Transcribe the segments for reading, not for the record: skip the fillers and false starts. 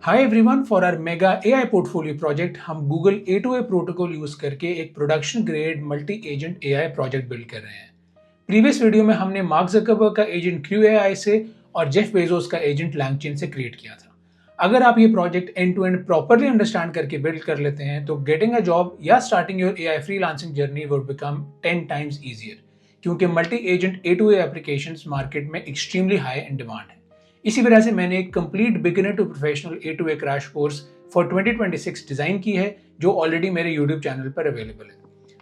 Hi everyone, for our mega AI portfolio project हम Google A2A protocol use करके एक production grade multi agent AI project build कर रहे हैं। Previous video में हमने मार्क ज़करबर्ग का एजेंट क्यू एआई से और जेफ बेजोस का एजेंट लैंगचेन से क्रिएट किया था। अगर आप ये project end to end properly understand करके बिल्ड कर लेते हैं तो गेटिंग अ जॉब या starting your AI freelancing journey would become 10 times easier, क्योंकि multi agent A2A applications market में एक्सट्रीमली हाई इन डिमांड है। इसी वजह से मैंने एक complete beginner to professional A2A crash course for 2026 design की है, जो ऑलरेडी मेरे यूट्यूब चैनल पर अवेलेबल है।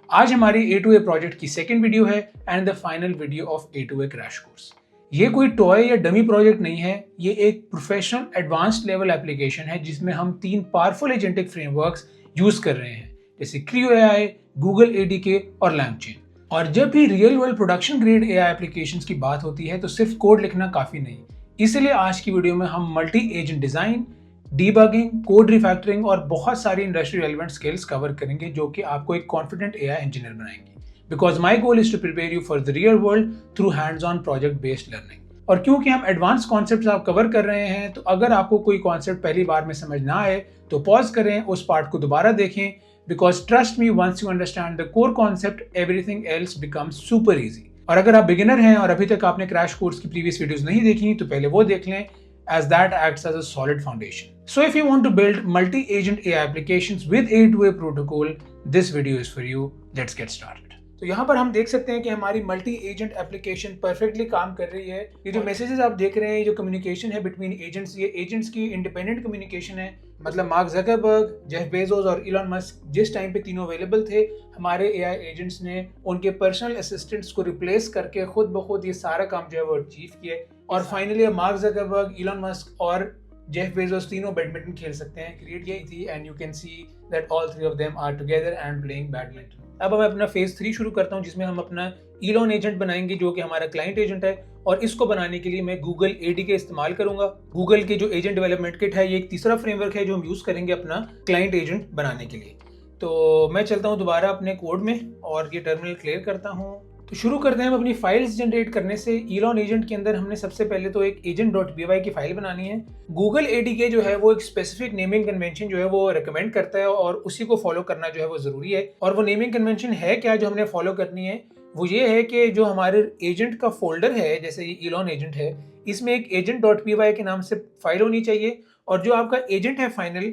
आज हमारी A2A प्रोजेक्ट की सेकंड वीडियो है and the final video of A2A crash course. ये कोई टॉय या डमी प्रोजेक्ट नहीं है, ये एक प्रोफेशनल एडवांस्ड लेवल एप्लीकेशन है जिसमें हम 3 पावरफुल एजेंटिक फ्रेमवर्क्स यूज कर रहे हैं, जैसे क्रू एआई, गूगल ADK और लैंगचेन। और जब भी real world production grade AI applications की बात होती है तो सिर्फ कोड लिखना काफी नहीं। इसलिए आज की वीडियो में हम multi agent design, debugging, code refactoring और बहुत सारी इंडस्ट्री रेलेवेंट स्किल्स कवर करेंगे जो कि आपको एक कॉन्फिडेंट एआई इंजीनियर बनाएंगे। Because my goal is to prepare you for the real world through hands on project based learning. और क्योंकि हम एडवांस कॉन्सेप्ट्स आप कवर कर रहे हैं, तो अगर आपको कोई कॉन्सेप्ट पहली बार में समझ ना आए तो पॉज करें, उस पार्ट को दोबारा देखें। Because trust me, once you understand the core concept everything else becomes super easy. और अगर आप बिगिनर हैं और अभी तक आपने क्रैश कोर्स की प्रीवियस वीडियोस नहीं देखी तो पहले वो देख लें, as that acts as a solid foundation. So if you want to build multi-agent AI applications with A2A protocol, this video is for you. Let's get started. तो यहाँ पर हम देख सकते हैं कि हमारी मल्टी एजेंट एप्लीकेशन परफेक्टली काम कर रही है। ये जो मैसेजेस आप देख रहे हैं, जो कम्युनिकेशन है बिटवीन एजेंट्स, ये एजेंट्स की इंडिपेंडेंट कम्युनिकेशन है। मतलब मार्क ज़करबर्ग, जेफ बेजोस और इलॉन मस्क जिस टाइम पे तीनों अवेलेबल थे, हमारे एआई एजेंट्स ने उनके पर्सनल असिस्टेंट्स को रिप्लेस करके खुद ब खुद ये सारा काम जो है वो अचीव किया। और finally Mark Zuckerberg, Elon Musk और जेफ बेजोस तीनों बैडमिंटन खेल सकते हैं, क्रिएट की थी। And you can see that all three of them are together and playing badminton. अब मैं अपना फेज 3 शुरू करता हूं, जिसमें हम अपना इलॉन एजेंट बनाएंगे जो कि हमारा क्लाइंट एजेंट है। और इसको बनाने के लिए मैं गूगल ADK इस्तेमाल करूंगा। गूगल के जो एजेंट डेवलपमेंट किट है, ये एक तीसरा फ्रेमवर्क है जो हम यूज करेंगे अपना क्लाइंट एजेंट बनाने के लिए। तो मैं चलता हूं दोबारा अपने कोड में और ये टर्मिनल क्लियर करता हूं। तो शुरू करते हैं हम अपनी फाइल्स जनरेट करने से। इलॉन एजेंट के अंदर हमने सबसे पहले तो एक agent.py की फाइल बनानी है। गूगल ADK जो है वो एक स्पेसिफिक नेमिंग कन्वेंशन जो है वो रिकमेंड करता है और उसी को फॉलो करना जो है वो जरूरी है। और वो नेमिंग कन्वेंशन है क्या जो हमने फॉलो करनी है, वो ये है कि जो हमारे एजेंट का फोल्डर है, जैसे ये इलॉन एजेंट है, इसमें एक agent.py के नाम से फाइल होनी चाहिए। और जो आपका एजेंट है फाइनल,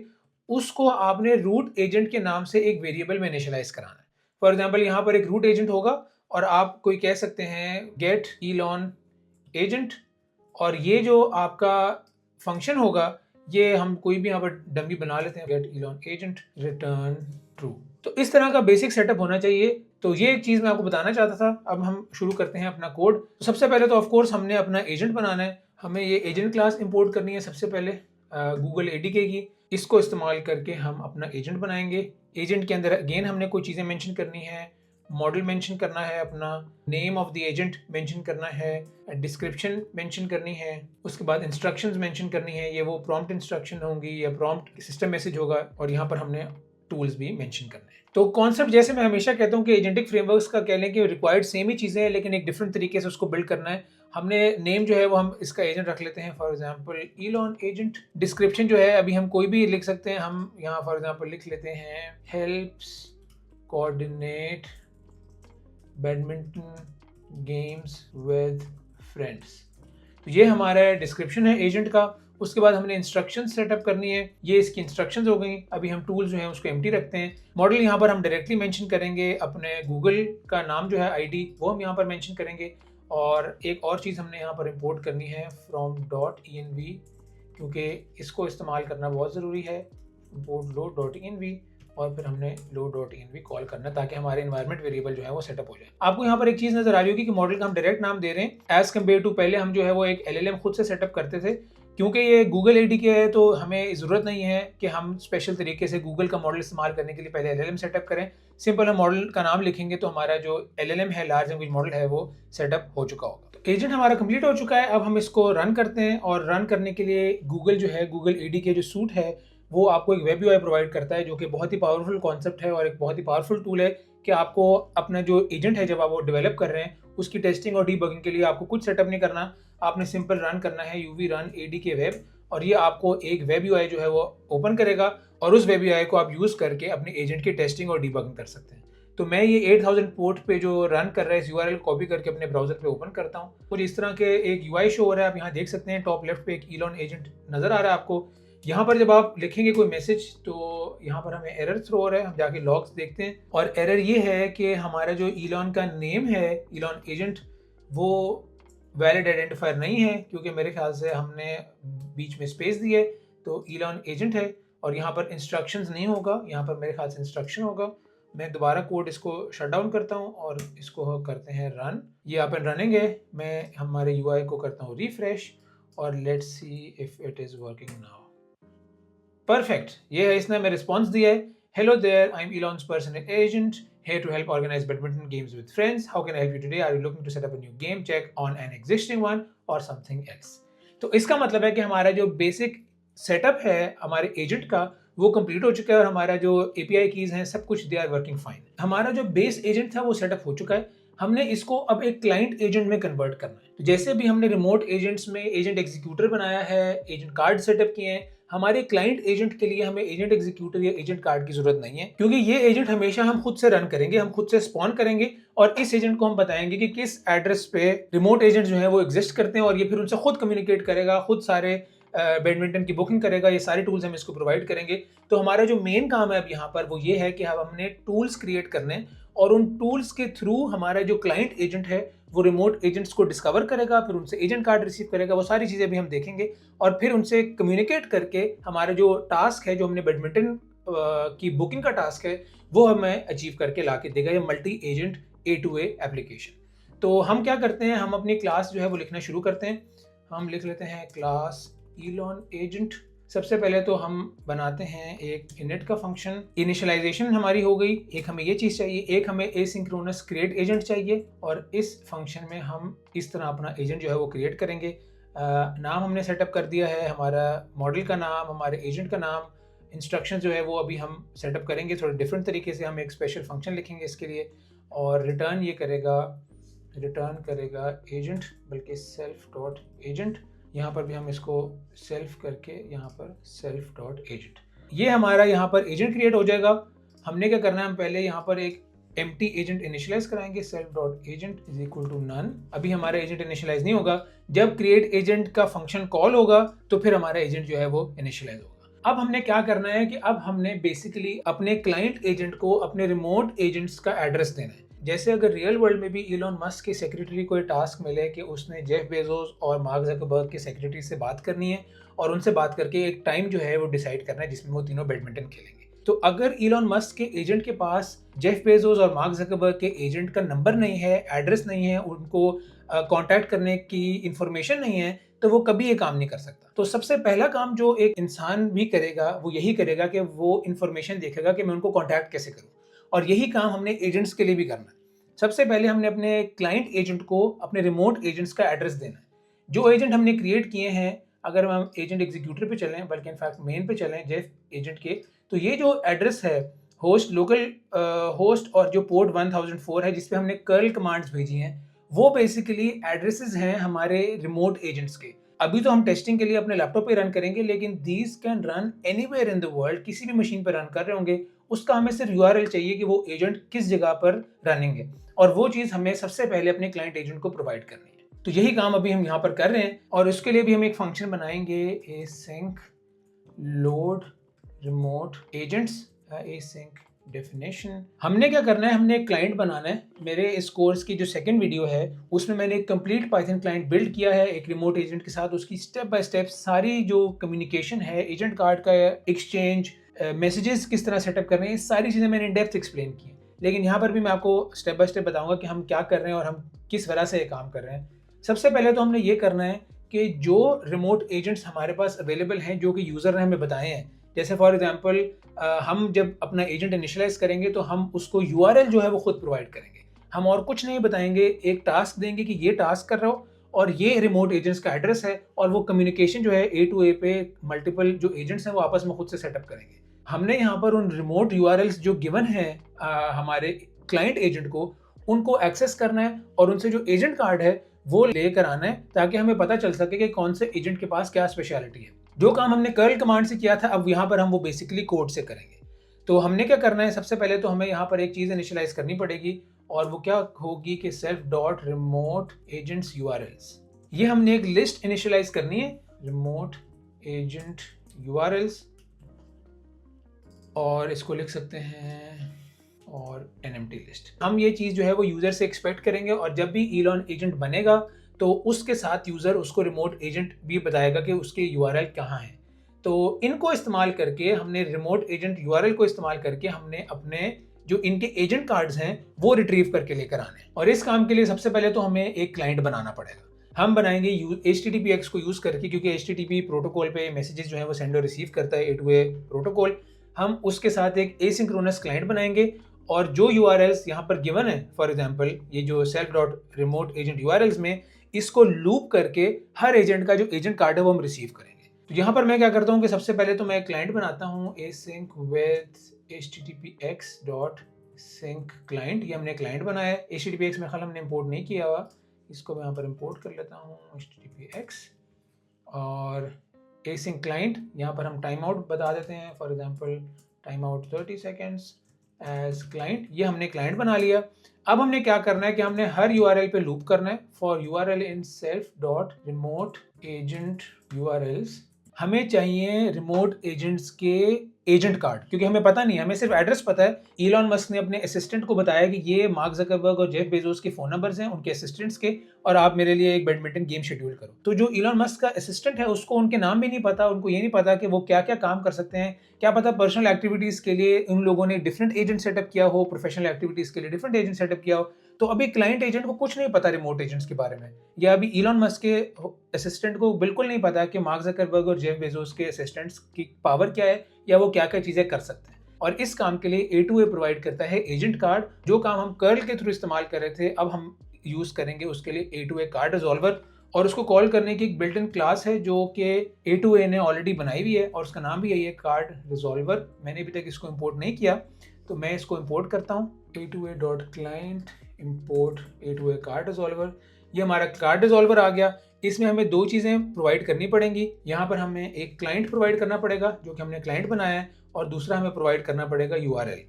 उसको आपने रूट एजेंट के नाम से एक वेरिएबल में इनिशियलाइज कराना है। फॉर एग्जाम्पल, यहाँ पर एक रूट एजेंट होगा और आप कोई कह सकते हैं गेट इलॉन एजेंट, और ये जो आपका फंक्शन होगा, ये हम कोई भी यहाँ पर डमी बना लेते हैं, get Elon agent return true. तो इस तरह का बेसिक सेटअप होना चाहिए। तो ये एक चीज़ मैं आपको बताना चाहता था। अब हम शुरू करते हैं अपना कोड। तो सबसे पहले तो ऑफकोर्स हमने अपना एजेंट बनाना है। हमें ये एजेंट क्लास इंपोर्ट करनी है सबसे पहले गूगल ADK की। इसको इस्तेमाल करके हम अपना एजेंट बनाएंगे। एजेंट के अंदर अगेन हमने कोई चीज़ें मेंशन करनी है, मॉडल मेंशन करना है, अपना name of the agent mention करना है, डिस्क्रिप्शन मेंशन करनी है, उसके बाद इंस्ट्रक्शंस मेंशन करनी है। ये वो प्रॉम्प्ट इंस्ट्रक्शन होंगी या प्रॉम्प्ट सिस्टम मैसेज होगा। और यहाँ पर हमने टूल्स भी मेंशन करने हैं। तो कॉन्सेप्ट, जैसे मैं हमेशा कहता हूँ कि एजेंटिक फ्रेमवर्क्स का कह लें कि रिक्वायर्ड सेम ही चीज़ें हैं, लेकिन एक डिफरेंट तरीके से उसको बिल्ड करना है। हमने नेम जो है वो हम इसका एजेंट रख लेते हैं, for example Elon agent. Description जो है अभी हम कोई भी लिख सकते हैं। हम यहाँ फॉर एग्जांपल लिख लेते हैं helps coordinate badminton games with friends. तो ये हमारा डिस्क्रिप्शन है एजेंट का। उसके बाद हमने इंस्ट्रक्शन सेटअप करनी है। ये इसकी इंस्ट्रक्शंस हो गई। अभी हम टूल्स जो है उसको एम्प्टी रखते हैं। मॉडल यहाँ पर हम डायरेक्टली मेंशन करेंगे, अपने गूगल का नाम जो है ID वो हम यहाँ पर मेंशन करेंगे। और एक और चीज़ हमने यहाँ पर इंपोर्ट करनी है from.env, क्योंकि इसको इस्तेमाल करना बहुत ज़रूरी है। इंपोर्ट load.env और फिर हमने load.env कॉल करना ताकि हमारे एनवायरनमेंट वेरिएबल जो है वो सेटअप हो जाए। आपको यहाँ पर एक चीज़ नजर आ रही होगी कि मॉडल का हम डायरेक्ट नाम दे रहे हैं एज कम्पेयर टू पहले हम जो है वो एक LLM खुद से सेटअप करते थे। क्योंकि ये गूगल ADK है तो हमें ज़रूरत नहीं है कि हम स्पेशल तरीके से गूगल का मॉडल इस्तेमाल करने के लिए पहले LLM सेटअप करें। सिंपल हम मॉडल का नाम लिखेंगे तो हमारा जो LLM है, लार्ज लैंग्वेज मॉडल है, वो सेटअप हो चुका होगा। तो एजेंट हमारा कंप्लीट हो चुका है। अब हम इसको रन करते हैं। और रन करने के लिए गूगल जो है, गूगल ADK जो सूट है, वो आपको एक वेब UI प्रोवाइड करता है, जो कि बहुत ही पावरफुल कॉन्सेप्ट है और एक बहुत ही पावरफुल टूल है कि आपको अपना जो एजेंट है, जब आप वो डेवलप कर रहे हैं, उसकी टेस्टिंग और डीबगिंग के लिए आपको कुछ सेटअप नहीं करना। आपने सिंपल रन करना है UV रन ADK वेब और ये आपको एक वेब यूआई जो है वो ओपन करेगा और उस वेब यूआई को आप यूज़ करके अपने एजेंट की टेस्टिंग और डिबगिंग कर सकते हैं। तो मैं ये 8000 पोर्ट पे जो रन कर रहा है इस यूआरएल कॉपी करके अपने ब्राउजर पे ओपन करता हूँ। कुछ इस तरह के एक यूआई शो हो रहा है, आप यहाँ देख सकते हैं टॉप लेफ्ट पे एक ईलॉन एजेंट नज़र आ रहा है आपको। यहाँ पर जब आप लिखेंगे कोई मैसेज तो यहाँ पर हमें एरर थ्रो हो रहा है, हम जाके लॉग्स देखते हैं और एरर ये है कि हमारा जो ईलॉन का नेम है, ईलॉन एजेंट, वो वैलिड आइडेंटिफायर नहीं है क्योंकि मेरे ख्याल से हमने बीच में स्पेस दी है। तो ईलॉन एजेंट है और यहाँ पर इंस्ट्रक्शंस नहीं होगा, यहाँ पर मेरे ख्याल से इंस्ट्रक्शन होगा। मैं दोबारा कोड इसको शट डाउन करता हूँ और इसको करते हैं रन। ये अप एंड रनिंग है। मैं हमारे यूआई को करता हूँ रिफ्रेश और let's see if it is working now. Perfect, ये है, इसने हमें रिस्पॉन्स दिया है। Hello there, I am Elon's personal agent here to help organize badminton games with friends. How can I help you today? Are you looking to set up a new game, check on an existing one or something else? तो इसका मतलब है कि हमारा जो basic setup है हमारे agent का वो कंप्लीट हो चुका है और हमारा जो एपीआई कीज हैं सब कुछ दे आर वर्किंग फाइन। हमारा जो बेस एजेंट था वो सेटअप हो चुका है। हमने इसको अब एक क्लाइंट एजेंट में कन्वर्ट करना है। तो जैसे भी हमने रिमोट एजेंट्स में एजेंट एग्जीक्यूटर बनाया है, एजेंट कार्ड सेटअप किए हैं, हमारे क्लाइंट एजेंट के लिए हमें एजेंट एग्जीक्यूटर या एजेंट कार्ड की जरूरत नहीं है क्योंकि ये एजेंट हमेशा हम खुद से रन करेंगे, हम खुद से स्पॉन करेंगे और इस एजेंट को हम बताएंगे कि किस एड्रेस पे रिमोट एजेंट जो है वो एग्जिस्ट करते हैं और ये फिर उनसे खुद कम्युनिकेट करेगा, खुद सारे बैडमिंटन की बुकिंग करेगा। ये सारे टूल्स हम इसको प्रोवाइड करेंगे। तो हमारा जो मेन काम है अब यहाँ पर वो ये है कि हमने टूल्स क्रिएट करने और उन टूल्स के थ्रू हमारा जो क्लाइंट एजेंट है वो रिमोट एजेंट्स को डिस्कवर करेगा, फिर उनसे एजेंट कार्ड रिसीव करेगा। वो सारी चीज़ें भी हम देखेंगे और फिर उनसे कम्युनिकेट करके हमारा जो टास्क है, जो हमने बैडमिंटन की बुकिंग का टास्क है, वो हमें अचीव करके ला के देगा ये मल्टी एजेंट A2A एप्लीकेशन। तो हम क्या करते हैं, हम अपनी क्लास जो है वो लिखना शुरू करते हैं। हम लिख लेते हैं क्लास ईलॉन एजेंट। सबसे पहले तो हम बनाते हैं एक इनिट का फंक्शन। इनिशियलाइजेशन हमारी हो गई, एक हमें ये चीज़ चाहिए, एक हमें एसिंक्रोनस क्रिएट एजेंट चाहिए और इस फंक्शन में हम इस तरह अपना एजेंट जो है वो क्रिएट करेंगे। नाम हमने सेटअप कर दिया है, हमारा मॉडल का नाम, हमारे एजेंट का नाम। इंस्ट्रक्शन जो है वो अभी हम सेटअप करेंगे थोड़े डिफरेंट तरीके से। हम एक स्पेशल फंक्शन लिखेंगे इसके लिए और रिटर्न ये करेगा, रिटर्न करेगा एजेंट, बल्कि सेल्फ डॉट एजेंट। यहाँ पर भी हम इसको सेल्फ करके यहाँ पर सेल्फ डॉट एजेंट, ये हमारा यहाँ पर एजेंट क्रिएट हो जाएगा। हमने क्या करना है, हम पहले यहाँ पर एक एम्प्टी एजेंट इनिशियलाइज कराएंगे, self dot agent is equal to none. अभी हमारा एजेंट इनिशियलाइज नहीं होगा, जब क्रिएट एजेंट का फंक्शन कॉल होगा तो फिर हमारा एजेंट जो है वो इनिशियलाइज होगा। अब हमने क्या करना है कि अब हमने बेसिकली अपने क्लाइंट एजेंट को अपने रिमोट एजेंट्स का एड्रेस देना है। जैसे अगर रियल वर्ल्ड में भी इलॉन मस्क के सेक्रेटरी को टास्क मिले कि उसने जेफ बेजोस और मार्क ज़करबर्ग के सेक्रेटरी से बात करनी है और उनसे बात करके एक टाइम जो है वो डिसाइड करना है जिसमें वो तीनों बैडमिंटन खेलेंगे। तो अगर इलॉन मस्क के एजेंट के पास जेफ बेजोस और मार्क ज़करबर्ग के एजेंट का नंबर नहीं है, एड्रेस नहीं है, उनको कांटेक्ट करने की इंफॉर्मेशन नहीं है, तो वो कभी ये काम नहीं कर सकता। तो सबसे पहला काम जो एक इंसान भी करेगा वो यही करेगा कि वो इंफॉर्मेशन देखेगा कि मैं उनको कांटेक्ट कैसे करूँ, और यही काम हमने एजेंट्स के लिए भी करना है। सबसे पहले हमने अपने क्लाइंट एजेंट को अपने रिमोट एजेंट्स का एड्रेस देना है। जो एजेंट हमने क्रिएट किए हैं, अगर हम एजेंट एग्जीक्यूटर पे चलें, बल्कि इनफैक्ट मेन पे चलें जेफ एजेंट के, तो ये जो एड्रेस है होस्ट, लोकल होस्ट और जो पोर्ट 1004 है जिस पे हमने कर्ल कमांड्स भेजी हैं, वो बेसिकली एड्रेसेस हैं हमारे रिमोट एजेंट्स के। अभी तो हम टेस्टिंग के लिए अपने लैपटॉप पे रन करेंगे, लेकिन these can run anywhere in the world, किसी भी मशीन पर रन कर रहे होंगे। उसका हमें सिर्फ यूआरएल चाहिए कि वो एजेंट किस जगह पर रनिंग है, और वो चीज़ हमें सबसे पहले अपने क्लाइंट एजेंट को प्रोवाइड करनी है। तो यही काम अभी हम यहाँ पर कर रहे हैं, और उसके लिए भी हम एक फंक्शन बनाएंगे, async load remote agents, async definition. हमने क्या करना है, हमने एक क्लाइंट बनाना है। मेरे इस कोर्स की जो सेकंड वीडियो है उसमें मैंने एक कंप्लीट पाइथन क्लाइंट बिल्ड किया है एक रिमोट एजेंट के साथ। उसकी स्टेप बाय स्टेप सारी जो कम्युनिकेशन है, एजेंट कार्ड का एक्सचेंज, मैसेजेस किस तरह सेटअप करने हैं, सारी चीज़ें मैंने इन डेप्थ एक्सप्लेन की हैं। लेकिन यहाँ पर भी मैं आपको स्टेप बाय स्टेप बताऊंगा कि हम क्या कर रहे हैं और हम किस वजह से ये काम कर रहे हैं। सबसे पहले तो हमने ये करना है कि जो रिमोट एजेंट्स हमारे पास अवेलेबल हैं, जो कि यूज़र ने हमें बताए हैं, जैसे फॉर एग्जांपल हम जब अपना एजेंट इनिशियलाइज करेंगे तो हम उसको यूआरएल जो है वो खुद प्रोवाइड करेंगे। हम और कुछ नहीं बताएंगे, एक टास्क देंगे कि ये टास्क कर रहे हो और ये रिमोट एजेंट्स का एड्रेस है, और वो कम्युनिकेशन जो है A2A पे मल्टीपल जो एजेंट्स हैं वो आपस में खुद से सेटअप करेंगे। हमने यहाँ पर उन रिमोट यूआरएल्स जो गिवन है हमारे क्लाइंट एजेंट को, उनको एक्सेस करना है और उनसे जो एजेंट कार्ड है वो लेकर आना है, ताकि हमें पता चल सके कि कौन से एजेंट के पास क्या स्पेशलिटी है। जो काम हमने कर्ल कमांड से किया था अब यहाँ पर हम वो बेसिकली कोड से करेंगे। तो हमने क्या करना है, सबसे पहले तो हमें यहाँ पर एक चीज़ इनिशियलाइज करनी पड़ेगी और वो क्या होगी कि self dot remote agents URLs. ये हमने एक लिस्ट इनिशियलाइज करनी है, रिमोट एजेंट यूआरएल्स, और इसको लिख सकते हैं और एनएमटी लिस्ट। हम ये चीज़ जो है वो यूज़र से एक्सपेक्ट करेंगे और जब भी ईलॉन एजेंट बनेगा तो उसके साथ यूज़र उसको रिमोट एजेंट भी बताएगा कि उसके यूआरएल कहाँ है। तो इनको इस्तेमाल करके हमने रिमोट एजेंट यूआरएल को इस्तेमाल करके हमने अपने जो इनके एजेंट कार्ड्स हैं वो रिट्रीव करके लेकर आने हैं। और इस काम के लिए सबसे पहले तो हमें एक क्लाइंट बनाना पड़ेगा। हम बनाएंगे HTTPX को यूज़ करके, क्योंकि HTTP प्रोटोकॉल पे मैसेजेस जो हैं वो सेंड और रिसीव करता है A2A प्रोटोकॉल। हम उसके साथ एक एसिंक्रोनस क्लाइंट बनाएंगे और जो यूआरएल्स यहाँ पर गिवन है, फॉर एग्जांपल ये जो self dot remote agent URLs में, इसको लूप करके हर एजेंट का जो एजेंट कार्ड है वो हम रिसीव करेंगे। तो यहाँ पर मैं क्या करता हूँ कि सबसे पहले तो मैं एक क्लाइंट बनाता हूँ async with httpx dot sync client। ये हमने क्लाइंट बनाया है, httpx में खाली हमने इंपोर्ट नहीं किया हुआ, इसको मैं यहाँ पर इंपोर्ट कर लेता हूँ httpx और async client। यहाँ पर हम टाइम आउट बता देते हैं, for example time out 30 seconds as client. ये हमने क्लाइंट बना लिया। अब हमने क्या करना है कि हमने हर यूआरएल पे लूप करना है। For URL in self dot remote agent URLs हमें चाहिए रिमोट एजेंट्स के एजेंट कार्ड, क्योंकि हमें पता नहीं है, हमें सिर्फ एड्रेस पता है। इलॉन मस्क ने अपने असिस्टेंट को बताया कि ये मार्क जकरबर्ग और जेफ बेजोस के फोन नंबर्स हैं उनके असिस्टेंट्स के, और आप मेरे लिए एक बैडमिंटन गेम शेड्यूल करो। तो जो इलॉन मस्क का असिस्टेंट है उसको उनके नाम भी नहीं पता, उनको ये नहीं पता कि वो क्या क्या काम कर सकते हैं। क्या पता पर्सनल एक्टिविटीज के लिए उन लोगों ने डिफरेंट एजेंट सेटअप किया हो, प्रोफेशनल एक्टिविटीज के लिए डिफरेंट एजेंट सेटअप किया हो। तो अभी क्लाइंट एजेंट को कुछ नहीं पता रिमोट एजेंट्स के बारे में, या अभी इलॉन मस्क के असिस्टेंट को बिल्कुल नहीं पता कि मार्क जकरबर्ग और जेफ बेजोस के असिस्टेंट्स की पावर क्या है या वो क्या क्या चीजें कर सकते हैं। और इस काम के लिए A2A प्रोवाइड करता है एजेंट कार्ड। जो काम हम कर्ल के थ्रू इस्तेमाल कर रहे थे अब हम यूज करेंगे उसके लिए A2A कार्ड रिजॉल्वर, और उसको कॉल करने की एक बिल्ट इन क्लास है जो कि A2A ने ऑलरेडी बनाई हुई है और उसका नाम भी यही है, कार्ड रिजॉल्वर। मैंने अभी तक इसको इंपोर्ट नहीं किया तो मैं इसको इंपोर्ट करता हूँ, A2A.client import A2A card resolver. ये हमारा कार्ड रिजॉल्वर आ गया। इसमें हमें दो चीज़ें प्रोवाइड करनी पड़ेंगी। यहाँ पर हमें एक क्लाइंट प्रोवाइड करना पड़ेगा जो कि हमने क्लाइंट बनाया है, और दूसरा हमें प्रोवाइड करना पड़ेगा यूआरएल।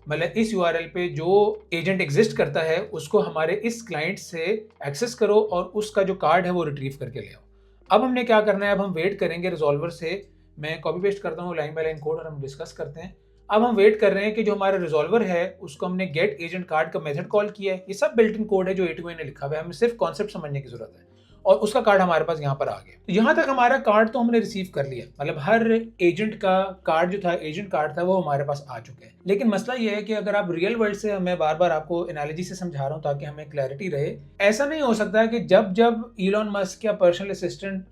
मतलब इस यूआरएल पे जो एजेंट एग्जिस्ट करता है उसको हमारे इस क्लाइंट से एक्सेस करो और उसका जो कार्ड है वो रिट्रीव करके ले आओ। अब हमने क्या करना है, अब हम वेट करेंगे रिजॉल्वर से। मैं कॉपी पेस्ट करता हूँ लाइन बाय लाइन कोड और हम डिस्कस करते हैं। अब हम वेट कर रहे हैं कि जो हमारा रिजॉल्वर है उसको हमने गेट एजेंट कार्ड का मेथड कॉल किया है। ये सब बिल्ट इन कोड है जो A2A ने लिखा हुआ है, हमें सिर्फ कॉन्सेप्ट समझने की जरूरत है, और उसका कार्ड हमारे पास यहाँ पर आ गया। तो यहाँ तक हमारा कार्ड तो हमने रिसीव कर लिया, मतलब हर एजेंट का कार्ड जो था, एजेंट कार्ड था, वो हमारे पास आ चुका है। लेकिन मसला ये है कि अगर आप रियल वर्ल्ड से, मैं बार बार आपको एनालॉजी से समझा रहा हूँ ताकि हमें क्लैरिटी रहे, ऐसा नहीं हो सकता कि जब जब इलॉन मस्क या पर्सनल असिस्टेंट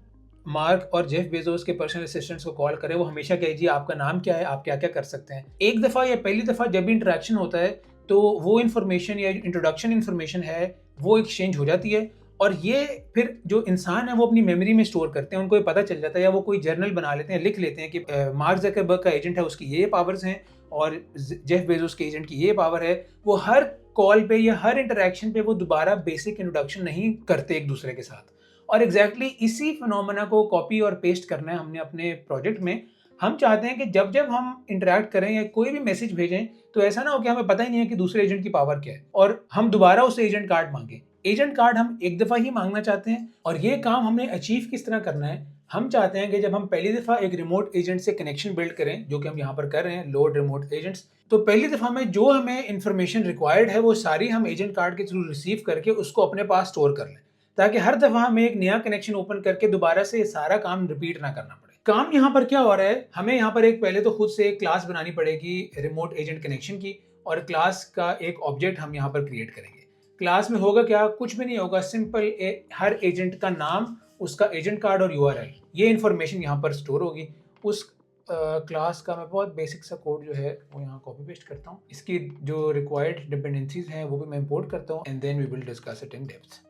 मार्क और जेफ बेजोस के पर्सनल असिस्टेंट्स को कॉल करे वो हमेशा कहे जी आपका नाम क्या है, आप क्या क्या कर सकते हैं। एक दफ़ा या पहली दफ़ा जब भी इंटरेक्शन होता है तो वो इन्फॉर्मेशन या इंट्रोडक्शन इन्फॉर्मेशन है वो एक्सचेंज हो जाती है, और ये फिर जो इंसान है वो अपनी मेमोरी में स्टोर करते हैं, उनको ये पता चल जाता है, या वो कोई जर्नल बना लेते हैं, लिख लेते हैं कि मार्क जकरबर्ग का एजेंट है उसकी ये पावर्स हैं और जेफ बेजोस के एजेंट की ये पावर है। वो हर कॉल पे या हर इंटरेक्शन पे वो दोबारा बेसिक इंट्रोडक्शन नहीं करते एक दूसरे के साथ, और एग्जैक्टली इसी फिनोमेना को कॉपी और पेस्ट करना है हमने अपने प्रोजेक्ट में। हम चाहते हैं कि जब जब हम इंटरेक्ट करें या कोई भी मैसेज भेजें तो ऐसा ना हो कि हमें पता ही नहीं है कि दूसरे एजेंट की पावर क्या है और हम दोबारा उससे एजेंट कार्ड मांगे। एजेंट कार्ड हम एक दफ़ा ही मांगना चाहते हैं, और ये काम हमने अचीव किस तरह करना है, हम चाहते हैं कि जब हम पहली दफ़ा एक रिमोट एजेंट से कनेक्शन बिल्ड करें, जो कि हम यहाँ पर कर रहे हैं, लोड रिमोट एजेंट्स, तो पहली दफ़ा में जो हमें इंफॉर्मेशन रिक्वायर्ड है वो सारी हम एजेंट कार्ड के थ्रू रिसीव करके उसको अपने पास स्टोर कर लें, ताकि हर दफ़ा हमें एक नया कनेक्शन ओपन करके दोबारा से सारा काम रिपीट ना करना पड़े। काम यहाँ पर क्या हो रहा है, हमें यहाँ पर एक पहले तो खुद से एक क्लास बनानी पड़ेगी रिमोट एजेंट कनेक्शन की, और क्लास का एक ऑब्जेक्ट हम यहाँ पर क्रिएट करेंगे। क्लास में होगा क्या, कुछ भी नहीं होगा, सिंपल हर एजेंट का नाम, उसका एजेंट कार्ड और यूआरएल, ये इन्फॉर्मेशन यहाँ पर स्टोर होगी। उस क्लास का मैं बहुत बेसिक सा कोड जो है वो यहाँ कॉपी पेस्ट करता हूँ, इसकी जो रिक्वायर्ड डिपेंडेंसीज हैं वो भी मैं इंपोर्ट करता हूँ, and then we will discuss it in depth.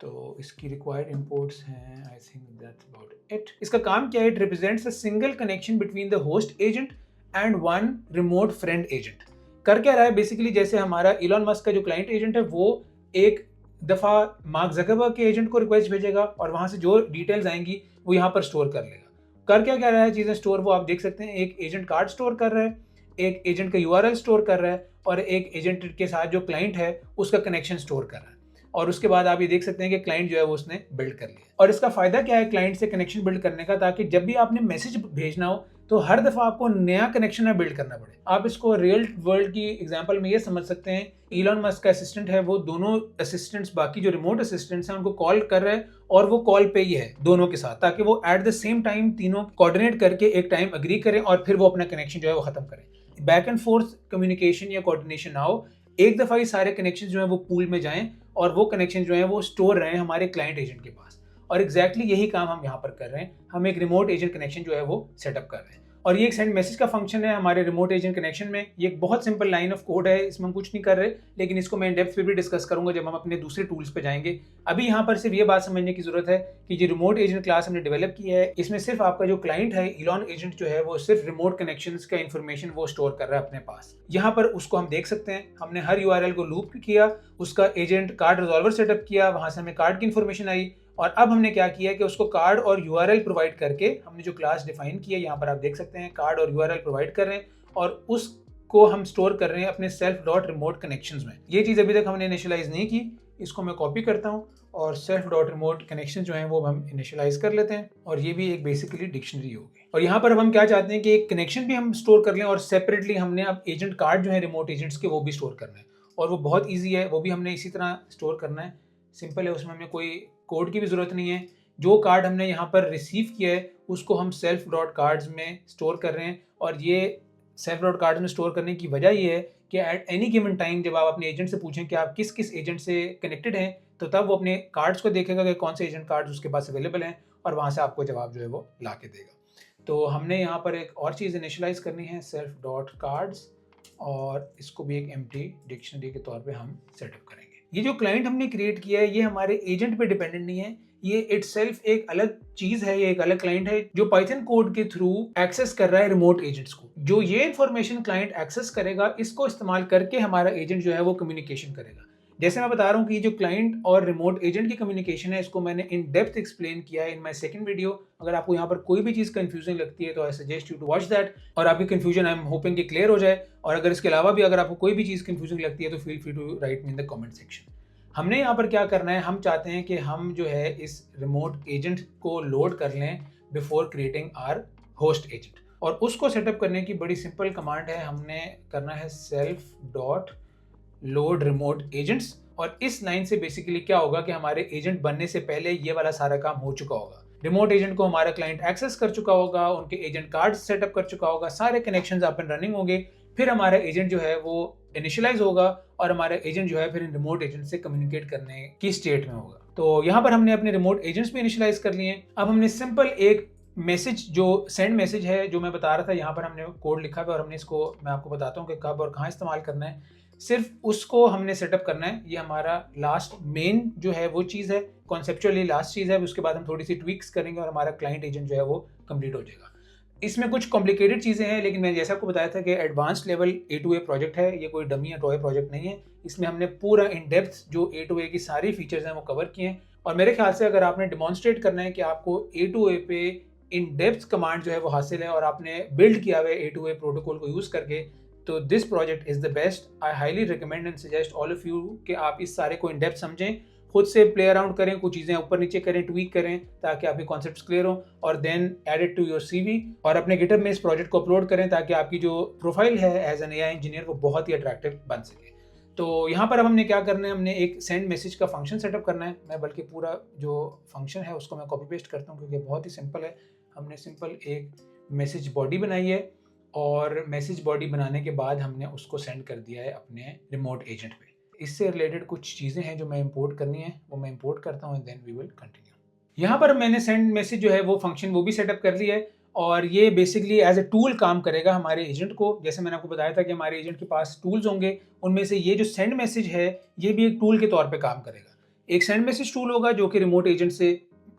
तो इसकी रिक्वायर्ड इंपोर्ट्स हैं, I think that's about it. इसका काम क्या है, it represents a single connection between the host agent and one remote friend agent. कर क्या रहा है बेसिकली, जैसे हमारा इलॉन मस्क का जो क्लाइंट एजेंट है वो एक दफ़ा मार्क जकरबर्ग के एजेंट को रिक्वेस्ट भेजेगा और वहाँ से जो डिटेल्स आएंगी वो यहाँ पर स्टोर कर लेगा। कर क्या रहा है चीज़ें स्टोर, वो आप देख सकते हैं। एक एजेंट कार्ड स्टोर कर रहा है, एक एजेंट का यूआरएल स्टोर कर रहा है, और एक एजेंट के साथ जो क्लाइंट है उसका कनेक्शन स्टोर कर रहा है। और उसके बाद आप ये देख सकते हैं कि क्लाइंट जो है वो उसने बिल्ड कर लिया। और इसका फायदा क्या है क्लाइंट से कनेक्शन बिल्ड करने का, ताकि जब भी आपने मैसेज भेजना हो तो हर दफा आपको नया कनेक्शन ना बिल्ड करना पड़े। आप इसको रियल वर्ल्ड की एग्जांपल में ये समझ सकते हैं, इलॉन मस्क का असिस्टेंट है, वो दोनों असिस्टेंट्स, बाकी जो रिमोट असिस्टेंट्स हैं, उनको कॉल कर रहे हैं और वो कॉल पे ही है दोनों के साथ, ताकि वो एट द सेम टाइम तीनों कोऑर्डिनेट करके एक टाइम अग्री करें और फिर वो अपना कनेक्शन जो है वो खत्म करें। बैक एंड फोर्थ कम्युनिकेशन या कोऑर्डिनेशन ना हो, एक दफा ही सारे कनेक्शन जो है वो पूल में जाएं और वो कनेक्शन जो है वो स्टोर रहे हमारे क्लाइंट एजेंट के पास। और एग्जैक्टली यही काम हम यहाँ पर कर रहे हैं, हम एक रिमोट एजेंट कनेक्शन जो है वो सेटअप कर रहे हैं। और ये एक सेंड मैसेज का फंक्शन है हमारे रिमोट एजेंट कनेक्शन में। ये एक बहुत सिंपल लाइन ऑफ कोड है, इसमें हम कुछ नहीं कर रहे, लेकिन इसको मैं इन डेप्थ पे भी डिस्कस करूंगा जब हम अपने दूसरे टूल्स पे जाएंगे। अभी यहाँ पर सिर्फ ये बात समझने की जरूरत है कि जो रिमोट एजेंट क्लास हमने डेवलप की है, इसमें सिर्फ आपका जो क्लाइंट है इलॉन एजेंट जो है वो सिर्फ रिमोट कनेक्शन का इन्फॉर्मेशन वो स्टोर कर रहा है अपने पास। यहाँ पर उसको हम देख सकते हैं, हमने हर यूआरएल को लूप किया, उसका एजेंट कार्ड रिजॉल्वर सेटअप किया, वहां से हमें कार्ड की इन्फॉर्मेशन आई, और अब हमने क्या किया कि उसको कार्ड और यूआरएल प्रोवाइड करके हमने जो क्लास डिफाइन किया, यहाँ पर आप देख सकते हैं कार्ड और यूआरएल प्रोवाइड कर रहे हैं और उसको हम स्टोर कर रहे हैं अपने सेल्फ डॉट रिमोट कनेक्शंस में। ये चीज़ अभी तक हमने इनिशियलाइज नहीं की, इसको मैं कॉपी करता हूँ और सेल्फ डॉट रिमोट कनेक्शन जो है वो हम इनिशियलाइज कर लेते हैं, और ये भी एक बेसिकली डिक्शनरी होगी। और यहाँ पर अब हम क्या चाहते हैं कि एक कनेक्शन भी हम स्टोर कर लें, और सेपरेटली हमने अब एजेंट कार्ड जो है रिमोट एजेंट्स के वो भी स्टोर करना है, और वो बहुत ईजी है, वो भी हमने इसी तरह स्टोर करना है। सिंपल है, उसमें हमें कोई कोड की भी ज़रूरत नहीं है। जो कार्ड हमने यहाँ पर रिसीव किया है उसको हम सेल्फ डॉट कार्ड्स में स्टोर कर रहे हैं, और ये सेल्फ डॉट कार्ड्स में स्टोर करने की वजह ये है कि एट एनी गिवन टाइम जब आप अपने एजेंट से पूछें कि आप किस किस एजेंट से कनेक्टेड हैं, तो तब वो अपने कार्ड्स को देखेगा कि कौन से एजेंट कार्ड्स उसके पास अवेलेबल हैं, और वहाँ से आपको जवाब जो है वो ला के देगा। तो हमने यहाँ पर एक और चीज़ इनिशियलाइज करनी है, सेल्फ डॉट कार्ड्स, और इसको भी एक एम्प्टी डिक्शनरी के तौर पे हम सेटअप करेंगे। ये जो क्लाइंट हमने क्रिएट किया है ये हमारे एजेंट पे डिपेंडेंट नहीं है, ये इटसेल्फ एक अलग चीज है, ये एक अलग क्लाइंट है जो पाइथन कोड के थ्रू एक्सेस कर रहा है रिमोट एजेंट्स को। जो ये इंफॉर्मेशन क्लाइंट एक्सेस करेगा, इसको इस्तेमाल करके हमारा एजेंट जो है वो कम्युनिकेशन करेगा। जैसे मैं बता रहा हूँ कि जो क्लाइंट और रिमोट एजेंट की कम्युनिकेशन है, इसको मैंने इन डेप्थ एक्सप्लेन किया है इन माय सेकंड वीडियो। अगर आपको यहाँ पर कोई भी चीज़ कंफ्यूजिंग लगती है तो I suggest you to watch that, और आपकी कंफ्यूजन आई एम होपिंग कि क्लियर हो जाए। और अगर इसके अलावा भी अगर आपको कोई भी चीज़ कंफ्यूजिंग लगती है तो feel free to write me in the comment section. हमने यहाँ पर क्या करना है, हम चाहते हैं कि हम जो है इस रिमोट एजेंट को लोड कर लें before creating our host agent, और उसको सेटअप करने की बड़ी सिंपल कमांड है, हमने करना है self dot load remote agents. और इस लाइन से बेसिकली क्या होगा कि हमारे एजेंट बनने से पहले ये वाला सारा काम हो चुका होगा। रिमोट एजेंट को हमारा क्लाइंट एक्सेस कर चुका होगा, उनके एजेंट कार्ड सेटअप कर चुका होगा, सारे कनेक्शंस अप एंड रनिंग होंगे, फिर हमारा एजेंट जो है वो इनिशियलाइज होगा और हमारा एजेंट जो है फिर इन रिमोट एजेंट से कम्युनिकेट करने की स्टेट में होगा। तो यहाँ पर हमने अपने रिमोट एजेंट्स भी इनिशियलाइज कर लिए। अब हमने सिंपल एक मैसेज जो सेंड मैसेज है जो मैं बता रहा था, यहाँ पर हमने कोड लिखा है और हमने इसको मैं आपको बताता हूँ कि कब और कहाँ इस्तेमाल करना है, सिर्फ उसको हमने सेटअप करना है। ये हमारा लास्ट मेन जो है वो चीज़ है, कॉन्सेप्चुअली लास्ट चीज़ है, उसके बाद हम थोड़ी सी ट्विक्स करेंगे और हमारा क्लाइंट एजेंट जो है वो कंप्लीट हो जाएगा। इसमें कुछ कॉम्प्लिकेटेड चीज़ें हैं, लेकिन मैंने जैसा आपको बताया था कि एडवांस लेवल A2A प्रोजेक्ट है, ये कोई डमी या टॉय प्रोजेक्ट नहीं है। इसमें हमने पूरा इन डेप्थ जो A2A की सारी फीचर्स हैं वो कवर किए हैं। और मेरे ख्याल से अगर आपने डिमॉन्स्ट्रेट करना है कि आपको A2A पे इन डेप्थ कमांड जो है वो हासिल है और आपने बिल्ड किया हुआ है A2A प्रोटोकॉल को यूज़ करके, तो this project is the best. I highly recommend and suggest all of you कि आप इस सारे को इन डेप्थ समझें, खुद से प्ले अराउंड करें, कुछ चीज़ें ऊपर नीचे करें, ट्वीक करें, ताकि आपके कॉन्सेप्ट्स क्लियर हो, और then add it to your CV और अपने गिटहब में इस प्रोजेक्ट को अपलोड करें, ताकि आपकी जो प्रोफाइल है एज एन AI इंजीनियर वो बहुत ही अट्रैक्टिव बन सके। तो यहाँ पर अब हमने क्या करना है, हमने एक सेंड मैसेज का फंक्शन सेटअप करना है। मैं बल्कि पूरा जो फंक्शन है उसको मैं कॉपी पेस्ट करता हूँ क्योंकि बहुत ही सिंपल है। हमने सिंपल एक मैसेज बॉडी बनाई है, और मैसेज बॉडी बनाने के बाद हमने उसको सेंड कर दिया है अपने रिमोट एजेंट पे। इससे रिलेटेड कुछ चीज़ें हैं जो मैं इंपोर्ट करनी है, वो मैं इंपोर्ट करता हूँ, देन वी विल कंटिन्यू। यहाँ पर मैंने सेंड मैसेज जो है वो फंक्शन वो भी सेटअप कर लिया है, और ये बेसिकली एज ए टूल काम करेगा हमारे एजेंट को। जैसे मैंने आपको बताया था कि हमारे एजेंट के पास टूल्स होंगे, उनमें से ये जो सेंड मैसेज है ये भी एक टूल के तौर पर काम करेगा। एक सेंड मैसेज टूल होगा जो कि रिमोट एजेंट से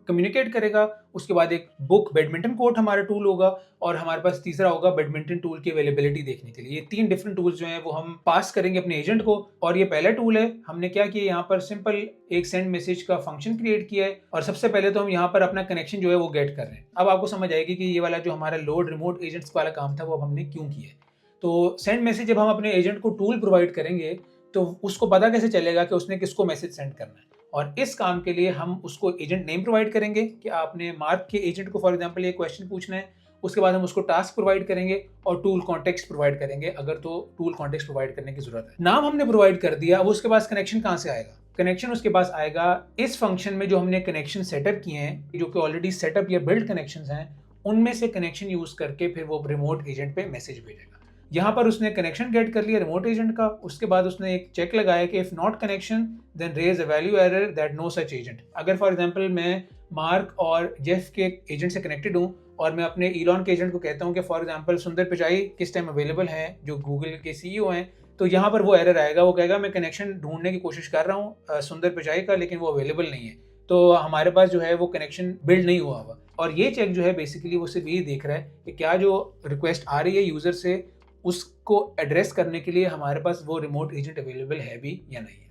कम्युनिकेट करेगा। उसके बाद एक बुक बैडमिंटन कोर्ट हमारा टूल होगा और हमारे पास तीसरा होगा बैडमिंटन टूल की अवेलेबिलिटी देखने के लिए। ये 3 डिफरेंट टूल्स जो हैं वो हम पास करेंगे अपने एजेंट को। और ये पहला टूल है, हमने क्या किया, यहाँ पर सिंपल एक सेंड मैसेज का फंक्शन क्रिएट किया है और सबसे पहले तो हम यहाँ पर अपना कनेक्शन जो है वो गेट कर रहे हैं। अब आपको समझ आएगी कि ये वाला जो हमारा लोड रिमोट एजेंट्स वाला काम था वो अब हमने क्यों किया है। तो सेंड मैसेज जब हम अपने एजेंट को टूल प्रोवाइड करेंगे तो उसको पता कैसे चलेगा कि उसने किसको मैसेज सेंड करना है। और इस काम के लिए हम उसको एजेंट नेम प्रोवाइड करेंगे कि आपने मार्क के एजेंट को फॉर एग्जांपल ये क्वेश्चन पूछना है। उसके बाद हम उसको टास्क प्रोवाइड करेंगे और टूल कॉन्टेक्स्ट प्रोवाइड करेंगे अगर तो टूल कॉन्टेक्स्ट प्रोवाइड करने की जरूरत है। नाम हमने प्रोवाइड कर दिया। अब उसके पास कनेक्शन कहाँ से आएगा? कनेक्शन उसके पास आएगा इस फंक्शन में जो हमने कनेक्शन सेटअप किए हैं, जो कि ऑलरेडी सेटअप या बिल्ड कनेक्शंस हैं, उनमें से कनेक्शन यूज करके फिर वो रिमोट एजेंट पे मैसेज भेजेगा। यहाँ पर उसने कनेक्शन गेट कर लिया रिमोट एजेंट का। उसके बाद उसने एक चेक लगाया कि if not connection then raise a value error that no such agent. अगर फॉर एग्जांपल मैं मार्क और जेफ के एजेंट से कनेक्टेड हूँ और मैं अपने इलॉन के एजेंट को कहता हूँ कि फॉर एग्जांपल सुंदर पिचाई किस टाइम अवेलेबल हैं, जो गूगल के सीईओ हैं, तो यहाँ पर वो एरर आएगा। वो कहेगा मैं कनेक्शन ढूंढने की कोशिश कर रहा हूँ सुंदर पिचाई का, लेकिन वो अवेलेबल नहीं है, तो हमारे पास जो है वो कनेक्शन बिल्ड नहीं हुआ हुआ। और ये चेक जो है बेसिकली वो सिर्फ यही देख रहा है कि क्या जो रिक्वेस्ट आ रही है यूजर से उसको एड्रेस करने के लिए हमारे पास वो रिमोट एजेंट अवेलेबल है भी या नहीं है।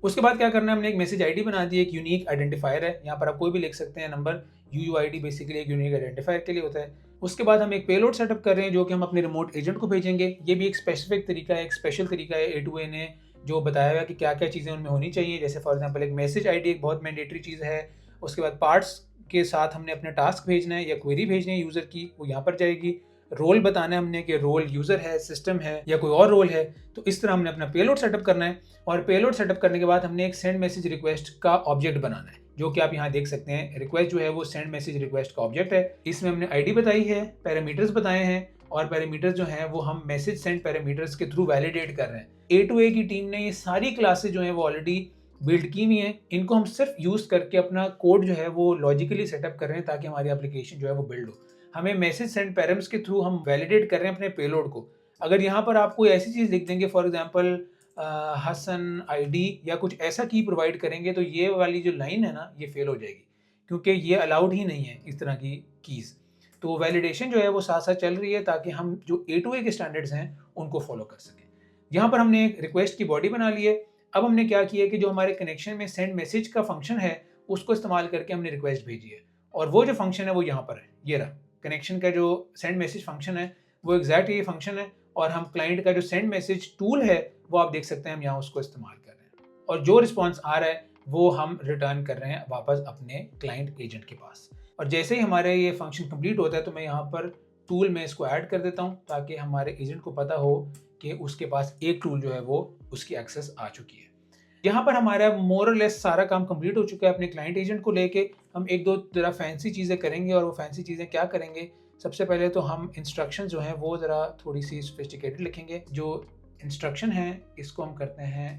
उसके बाद क्या करना है, हमने एक मैसेज आईडी बना दी, एक यूनिक आइडेंटिफायर है। यहाँ पर आप कोई भी लिख सकते हैं नंबर। यूयूआईडी बेसिकली एक यूनिक आइडेंटिफायर के लिए होता है। उसके बाद हम एक पेलोड सेटअप कर रहे हैं जो कि हम अपने रिमोट एजेंट को भेजेंगे। ये भी एक स्पेसिफिक तरीका है, एक स्पेशल तरीका है A2A ने जो बताया हुआ कि क्या क्या चीज़ें उनमें होनी चाहिए। जैसे फॉर एग्जाम्पल एक मैसेज आईडी एक बहुत मैंडेटरी चीज़ है। उसके बाद पार्ट्स के साथ हमने अपने टास्क भेजना है या क्वेरी भेजनी है यूज़र की, वो यहाँ पर जाएगी। रोल बताना है हमने कि रोल यूजर है, सिस्टम है या कोई और रोल है। तो इस तरह हमने अपना पेलोड सेटअप करना है और पेलोड सेटअप करने के बाद हमने एक सेंड मैसेज रिक्वेस्ट का ऑब्जेक्ट बनाना है, जो कि आप यहाँ देख सकते हैं। रिक्वेस्ट जो है वो सेंड मैसेज रिक्वेस्ट का ऑब्जेक्ट है। इसमें हमने आईडी बताई है, पैरामीटर्स बताए हैं और पैरामीटर्स जो हैं वो हम मैसेज सेंड पैरामीटर्स के थ्रू वैलिडेट कर रहे हैं। A2A की टीम ने ये सारी क्लासेस जो हैं वो ऑलरेडी बिल्ड की हुई हैं। इनको हम सिर्फ यूज करके अपना कोड जो है वो लॉजिकली सेटअप कर रहे हैं ताकि हमारी एप्लीकेशन जो है वो बिल्ड हो। हमें मैसेज सेंड पैरम्स के थ्रू हम वैलिडेट कर रहे हैं अपने पेलोड को। अगर यहाँ पर आप कोई ऐसी चीज़ लिख देंगे फॉर एग्जांपल हसन आईडी या कुछ ऐसा की प्रोवाइड करेंगे तो ये वाली जो लाइन है ना ये फेल हो जाएगी, क्योंकि ये अलाउड ही नहीं है इस तरह की कीज़। तो वैलिडेशन जो है वो साथ साथ चल रही है ताकि हम जो A2A के स्टैंडर्ड्स हैं उनको फॉलो कर सकें। यहाँ पर हमने एक रिक्वेस्ट की बॉडी बना ली है। अब हमने क्या किया कि जो हमारे कनेक्शन में सेंड मैसेज का फंक्शन है उसको इस्तेमाल करके हमने रिक्वेस्ट भेजी है और वो जो फंक्शन है वो यहाँ पर है। ये रहा कनेक्शन का जो सेंड मैसेज फंक्शन है वो एग्जैक्ट ये फंक्शन है और हम क्लाइंट का जो सेंड मैसेज टूल है वो आप देख सकते हैं हम यहाँ उसको इस्तेमाल कर रहे हैं और जो रिस्पॉन्स आ रहा है वो हम रिटर्न कर रहे हैं वापस अपने क्लाइंट एजेंट के पास। और जैसे ही हमारे ये फंक्शन कंप्लीट होता है तो मैं यहाँ पर टूल में इसको ऐड कर देता हूँ ताकि हमारे एजेंट को पता हो कि उसके पास एक टूल जो है वो उसकी एक्सेस आ चुकी है। यहाँ पर हमारा मोर और लेस सारा काम कंप्लीट हो चुका है। अपने क्लाइंट एजेंट को लेके हम एक दो ज़रा फैंसी चीज़ें करेंगे और वो फैंसी चीज़ें क्या करेंगे, सबसे पहले तो हम इंस्ट्रक्शंस जो हैं वो ज़रा थोड़ी सी सोफिस्टिकेटेड लिखेंगे। जो इंस्ट्रक्शन है इसको हम करते हैं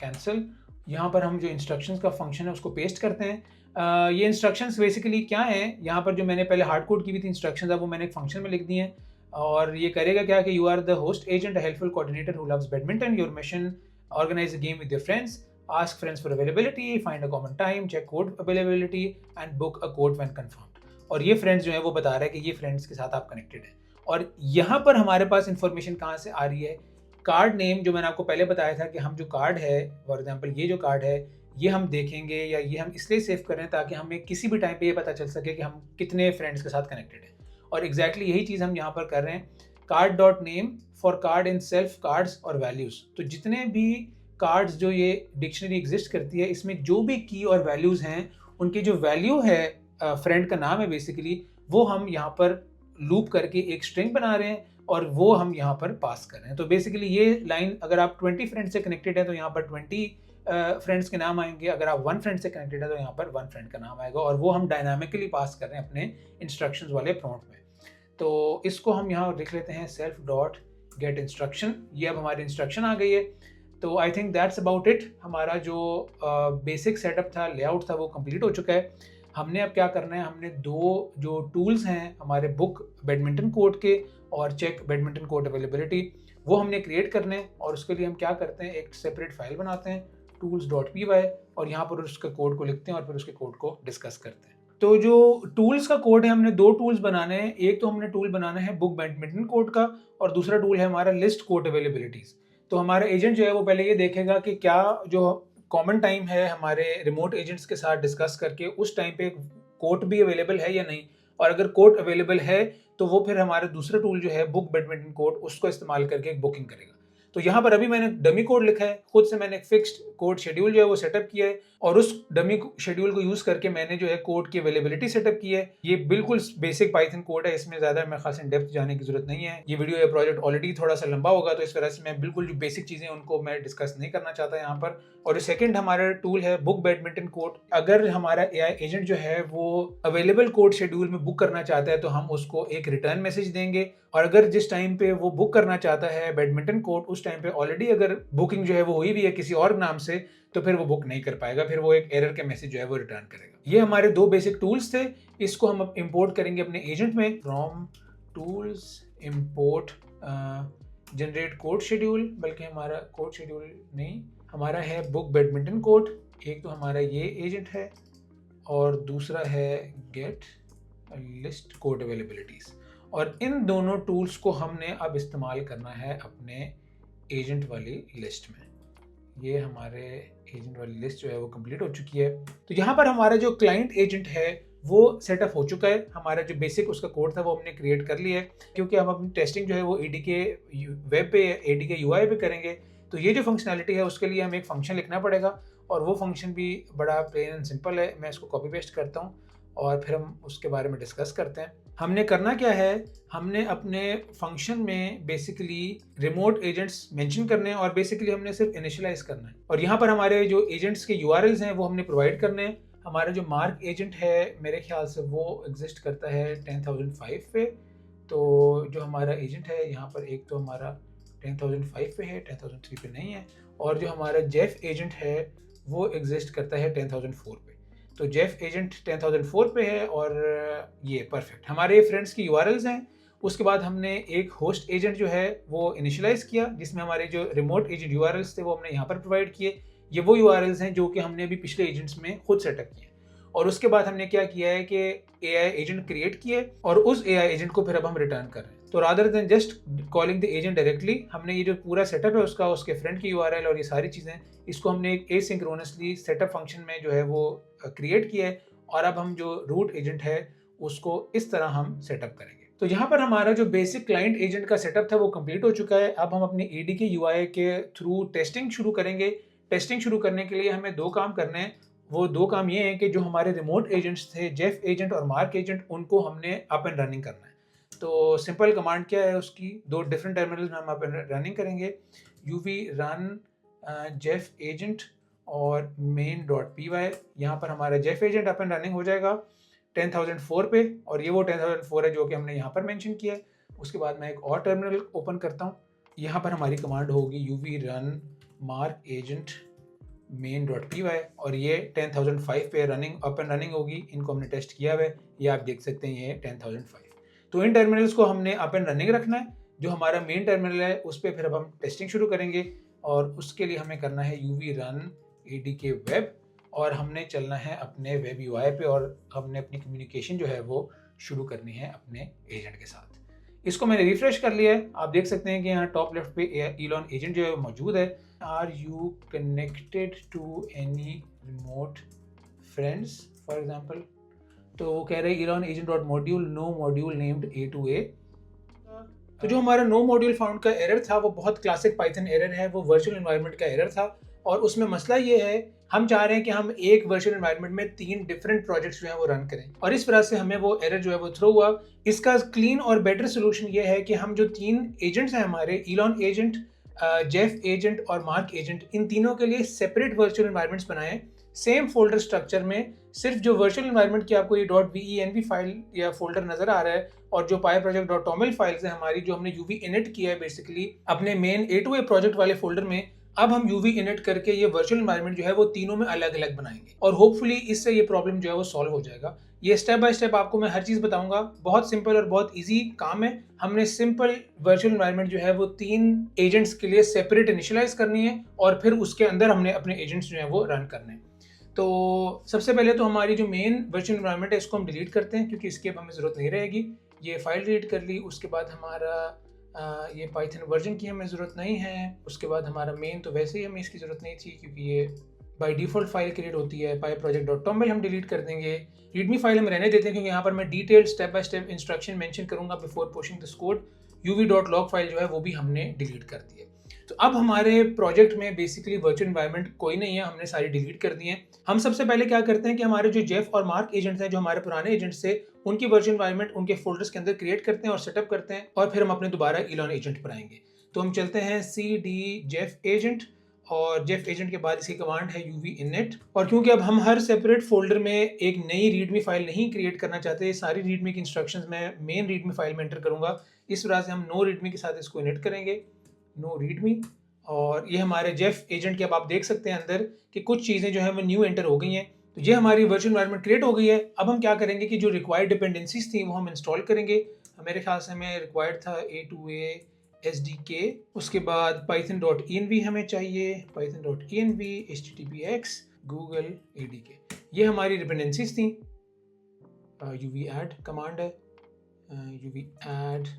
कैंसिल। यहाँ पर हम जो इंस्ट्रक्शंस का फंक्शन है उसको पेस्ट करते हैं। ये इंस्ट्रक्शंस बेसिकली क्या हैं, यहाँ पर जो मैंने पहले हार्ड कोड की हुई थी इंस्ट्रक्शंस है वो मैंने एक फंक्शन में लिख दी हैं और ये करेगा क्या कि you are the host agent, helpful coordinator who loves badminton, your mission organize a game with your friends, ask friends for availability, find a common time, check code availability and book a quote when confirmed। और ये friends जो है वो बता रहा है कि ये फ्रेंड्स के साथ आप कनेक्टेड हैं। और यहाँ पर हमारे पास इंफॉर्मेशन कहाँ से आ रही है, कार्ड नेम जो मैंने आपको पहले बताया था कि हम जो कार्ड है फॉर एग्जांपल ये जो कार्ड है ये हम देखेंगे या ये हम इसलिए सेव कर रहे हैं ताकि हमें किसी भी टाइम पे ये पता चल सके कि हम कितने फ्रेंड्स के साथ कनेक्टेड हैं। और एग्जैक्टली यही चीज़ हम यहाँ पर कर रहे हैं। Card dot name for card in self cards और वैल्यूज़, तो जितने भी कार्ड्स जो ये डिक्शनरी एग्जिस्ट करती है इसमें जो भी की और वैल्यूज़ हैं उनकी जो वैल्यू है फ्रेंड का नाम है बेसिकली, वो हम यहाँ पर लूप करके एक स्ट्रिंग बना रहे हैं और वो हम यहाँ पर पास कर रहे हैं। तो बेसिकली ये लाइन अगर आप 20 फ्रेंड से कनेक्टेड है तो यहाँ पर 20 फ्रेंड्स के नाम आएंगे, अगर आप 1 फ्रेंड से कनेक्टेड है तो यहाँ पर 1 फ्रेंड का नाम आएगा और वो हम डायनामिकली पास कर रहे हैं अपने इंस्ट्रक्शंस वाले प्रॉम्प्ट में। तो इसको हम यहाँ लिख लेते हैं सेल्फ डॉट गेट इंस्ट्रक्शन। ये अब हमारी इंस्ट्रक्शन आ गई है। तो आई थिंक दैट्स अबाउट इट। हमारा जो बेसिक सेटअप था, लेआउट था, वो कंप्लीट हो चुका है। हमने अब क्या करना है, हमने दो जो टूल्स हैं हमारे बुक बैडमिंटन कोर्ट के और चेक बैडमिंटन कोर्ट अवेलेबिलिटी, वो हमने क्रिएट करने हैं और उसके लिए हम क्या करते हैं एक सेपरेट फाइल बनाते हैं tools.py और यहाँ पर उसके कोड को लिखते हैं और फिर उसके कोड को डिस्कस करते हैं। तो जो टूल्स का कोड है, हमने दो टूल्स बनाने हैं। एक तो हमने टूल बनाना है बुक बैडमिंटन कोड का और दूसरा टूल है हमारा लिस्ट कोड अवेलेबिलिटीज। तो हमारा एजेंट जो है वो पहले ये देखेगा कि क्या जो कॉमन टाइम है हमारे रिमोट एजेंट्स के साथ डिस्कस करके उस टाइम पे कोड भी अवेलेबल है या नहीं, और अगर कोड अवेलेबल है तो वो फिर हमारा दूसरा टूल जो है बुक बैडमिंटन कोड उसको इस्तेमाल करके एक बुकिंग करेगा। तो यहाँ पर अभी मैंने डमी कोड लिखा है, खुद से मैंने एक फिक्स्ड कोड शेड्यूल जो है वो सेटअप किया है और उस डमी शेड्यूल को यूज करके मैंने जो है कोड की अवेलेबिलिटी सेटअप की है। ये बिल्कुल बेसिक पाइथन कोड है, इसमें ज्यादा मैं खास इन डेप्थ जाने की जरूरत नहीं है। ये वीडियो या प्रोजेक्ट ऑलरेडी थोड़ा सा लंबा होगा, तो इस वजह से मैं बिल्कुल जो बेसिक चीजें उनको मैं डिस्कस नहीं करना चाहता यहाँ पर। और सेकंड हमारा टूल है बुक बैडमिंटन कोड। अगर हमारा एआई एजेंट जो है वो अवेलेबल कोड शेड्यूल में बुक करना चाहता है तो हम उसको एक रिटर्न मैसेज देंगे, और अगर जिस टाइम पे वो बुक करना चाहता है बैडमिंटन कोड उस टाइम पे ऑलरेडी अगर बुकिंग जो है वो हुई भी है किसी और नाम से, तो फिर वो बुक नहीं कर पाएगा, फिर वो एक एरर के मैसेज जो है वो रिटर्न करेगा। ये हमारे दो बेसिक टूल्स थे, इसको हम इंपोर्ट करेंगे अपने एजेंट में। From tools import generate code schedule, बल्कि हमारा कोड शेड्यूल नहीं, हमारा है बुक बैडमिंटन कोड। एक तो हमारा ये एजेंट है और दूसरा है गेट लिस्ट कोड अवेलेबिलिटीज, और इन दोनों टूल्स को हमने अब इस्तेमाल करना है अपने एजेंट वाली लिस्ट में। ये हमारे एजेंट वाली लिस्ट जो है वो कंप्लीट हो चुकी है। तो यहाँ पर हमारा जो क्लाइंट एजेंट है वो सेटअप हो चुका है। हमारा जो बेसिक उसका कोड था वो हमने क्रिएट कर लिया है, क्योंकि हम अपनी टेस्टिंग जो है वो एडीके वेब पे एडीके यूआई पे करेंगे। तो ये जो फंक्शनैलिटी है उसके लिए हमें एक फंक्शन लिखना पड़ेगा, और वो फंक्शन भी बड़ा प्लेन एंड सिंपल है। मैं इसको कॉपी पेस्ट करता हूँ और फिर हम उसके बारे में डिस्कस करते हैं। हमने करना क्या है, हमने अपने फंक्शन में बेसिकली रिमोट एजेंट्स मेंशन करने हैं और बेसिकली हमने सिर्फ इनिशियलाइज करना है। और यहाँ पर हमारे जो एजेंट्स के यूआरएल्स हैं वो हमने प्रोवाइड करने हैं। हमारा जो मार्क एजेंट है मेरे ख्याल से वो एग्जिस्ट करता है 10,005 पे। तो जो हमारा एजेंट है यहाँ पर एक तो हमारा 10,005 पे है, 10,003 पे नहीं है। और जो हमारा जेफ एजेंट है वो एग्जिस्ट करता है 10,004 पे। तो जेफ एजेंट 10,004 पे है और ये परफेक्ट हमारे फ्रेंड्स की यूआरएल्स हैं। उसके बाद हमने एक होस्ट एजेंट जो है वो इनिशियलाइज किया, जिसमें हमारे जो रिमोट एजेंट यूआरएल्स थे वो हमने यहाँ पर प्रोवाइड किए। ये वो यूआरएल्स हैं जो कि हमने अभी पिछले एजेंट्स में खुद सेटअप किए। और उसके बाद हमने क्या किया है कि एआई एजेंट क्रिएट किए और उस एआई एजेंट को फिर अब हम रिटर्न कर रहे हैं। तो rather than just calling the agent directly, हमने ये जो पूरा सेटअप है उसका, उसके फ्रेंड की यूआरएल और ये सारी चीज़ें, इसको हमने एक एसिंक्रोनसली सेटअप फंक्शन में जो है वो क्रिएट किया है। और अब हम जो रूट एजेंट है उसको इस तरह हम सेटअप करेंगे। तो यहाँ पर हमारा जो बेसिक क्लाइंट एजेंट का सेटअप था वो कंप्लीट हो चुका है। अब हम अपने एडीके यूआई के थ्रू टेस्टिंग शुरू करेंगे। टेस्टिंग शुरू करने के लिए हमें दो काम करने हैं। वो दो काम ये हैं कि जो हमारे रिमोट एजेंट्स थे जेफ एजेंट और मार्क एजेंट, उनको हमने अप एंड रनिंग करना है। तो सिंपल कमांड क्या है उसकी, दो डिफरेंट टर्मिनल्स में हम अप एंड रनिंग करेंगे। यूवी रन जेफ एजेंट और main.py। यहाँ पर हमारा Jeff agent up and running हो जाएगा 10,004 पे, और ये वो 10,004 है जो कि हमने यहाँ पर मेंशन किया है। उसके बाद मैं एक और टर्मिनल ओपन करता हूँ। यहाँ पर हमारी कमांड होगी UV run mark agent main.py, और ये 10,005 पे रनिंग अप एंड रनिंग होगी। इनको हमने टेस्ट किया हुआ है, ये आप देख सकते हैं, ये 10,005। तो इन टर्मिनल्स को हमने अप एंड रनिंग रखना है। जो हमारा मेन टर्मिनल है उस पर फिर अब हम टेस्टिंग शुरू करेंगे, और उसके लिए हमें करना है यूवी रन एडीके वेब, और हमने चलना है अपने वेब यूआई पे, और हमने अपनी कम्युनिकेशन जो है वो शुरू करनी है अपने एजेंट के साथ। इसको मैंने रिफ्रेश कर लिया है। आप देख सकते हैं कि यहाँ टॉप लेफ्ट पे इलॉन एजेंट जो है वो मौजूद है। Are you connected to any remote friends for example. तो वो कह रहे हैं Elon agent dot module no module named A2A। तो जो हमारा नो मॉड्यूल फाउंड का एरर था वो बहुत क्लासिक पाइथन एरर है, वो वर्चुअल एनवायरनमेंट का एरर था। और उसमें मसला ये है, हम चाह रहे हैं कि हम एक वर्चुअल एनवायरनमेंट में 3 डिफरेंट प्रोजेक्ट्स जो है वो रन करें, और इस वजह से हमें वो एरर जो है वो थ्रो हुआ। इसका क्लीन और बेटर सोल्यूशन ये है कि हम जो 3 एजेंट्स हैं हमारे, इलॉन एजेंट, जेफ एजेंट और मार्क एजेंट, इन तीनों के लिए सेपरेट वर्चुअल एनवायरनमेंट्स बनाएं सेम फोल्डर स्ट्रक्चर में। सिर्फ जो वर्चुअल एनवायरनमेंट की आपको ये .venv फाइल या फोल्डर नजर आ रहा है, और जो pyproject.toml फाइल्स है हमारी, जो हमने uv init किया है बेसिकली अपने मेन A2A प्रोजेक्ट वाले फोल्डर में, अब हम यूवी इनिट करके ये वर्चुअल एनवायरनमेंट जो है वो तीनों में अलग अलग बनाएंगे और होपफुली इससे ये प्रॉब्लम जो है वो सॉल्व हो जाएगा। ये स्टेप बाय स्टेप आपको मैं हर चीज़ बताऊंगा। बहुत सिंपल और बहुत इजी काम है। हमने सिंपल वर्चुअल एनवायरनमेंट जो है वो 3 एजेंट्स के लिए सेपरेट इनिशियलाइज करनी है और फिर उसके अंदर हमने अपने एजेंट्स जो है वो रन करने हैं। तो सबसे पहले तो हमारी जो मेन वर्चुअल एनवायरनमेंट है इसको हम डिलीट करते हैं क्योंकि इसकी अब हमें ज़रूरत नहीं रहेगी। ये फाइल डिलीट कर ली। उसके बाद हमारा ये पाइथन वर्जन की हमें ज़रूरत नहीं है। उसके बाद हमारा मेन तो वैसे ही हमें इसकी ज़रूरत नहीं थी क्योंकि ये बाय डिफ़ॉल्ट फाइल क्रिएट होती है। pyproject.toml हम डिलीट कर देंगे। रीडमी फाइल हम रहने देते हैं क्योंकि यहाँ पर मैं detailed step by step instruction mention करूँगा before pushing this code. uv.log file जो है वो भी हमने डिलीट कर दी है। तो अब हमारे प्रोजेक्ट में बेसिकली वर्चुअल एनवायरनमेंट कोई नहीं है, हमने सारी डिलीट कर दी हैं। हम सबसे पहले क्या करते हैं कि हमारे जो जेफ और मार्क एजेंट्स हैं, जो हमारे पुराने एजेंट्स थे, उनकी वर्चुअल एनवायरनमेंट उनके फोल्डर्स के अंदर क्रिएट करते हैं और सेटअप करते हैं और फिर हम अपने दोबारा इलॉन एजेंट पर आएंगे। तो हम चलते हैं cd जेफ एजेंट और जेफ एजेंट के बाद इसकी कमांड है uv init। और क्योंकि अब हम हर सेपरेट फोल्डर में एक नई रीडमी फाइल नहीं क्रिएट करना चाहते, सारी रीडमी की इंस्ट्रक्शंस मैं मेन रीडमी फाइल में एंटर करूंगा। इस वजह से हम नो रीडमी के साथ इसको इनिट करेंगे, नो रीडमी। और ये हमारे जेफ एजेंट के अब आप देख सकते हैं अंदर कि कुछ चीज़ें जो है वो न्यू एंटर हो गई हैं। तो ये हमारी वर्चुअल एनवायरनमेंट क्रिएट हो गई है। अब हम क्या करेंगे कि जो रिक्वायर्ड डिपेंडेंसीज थी वो हम इंस्टॉल करेंगे। मेरे ख्याल से हमें रिक्वायर्ड था A2A SDK, उसके बाद python.env हमें चाहिए, python.env httpx google ADK। ये हमारी डिपेंडेंसीज थी। uv add कमांड है, uv add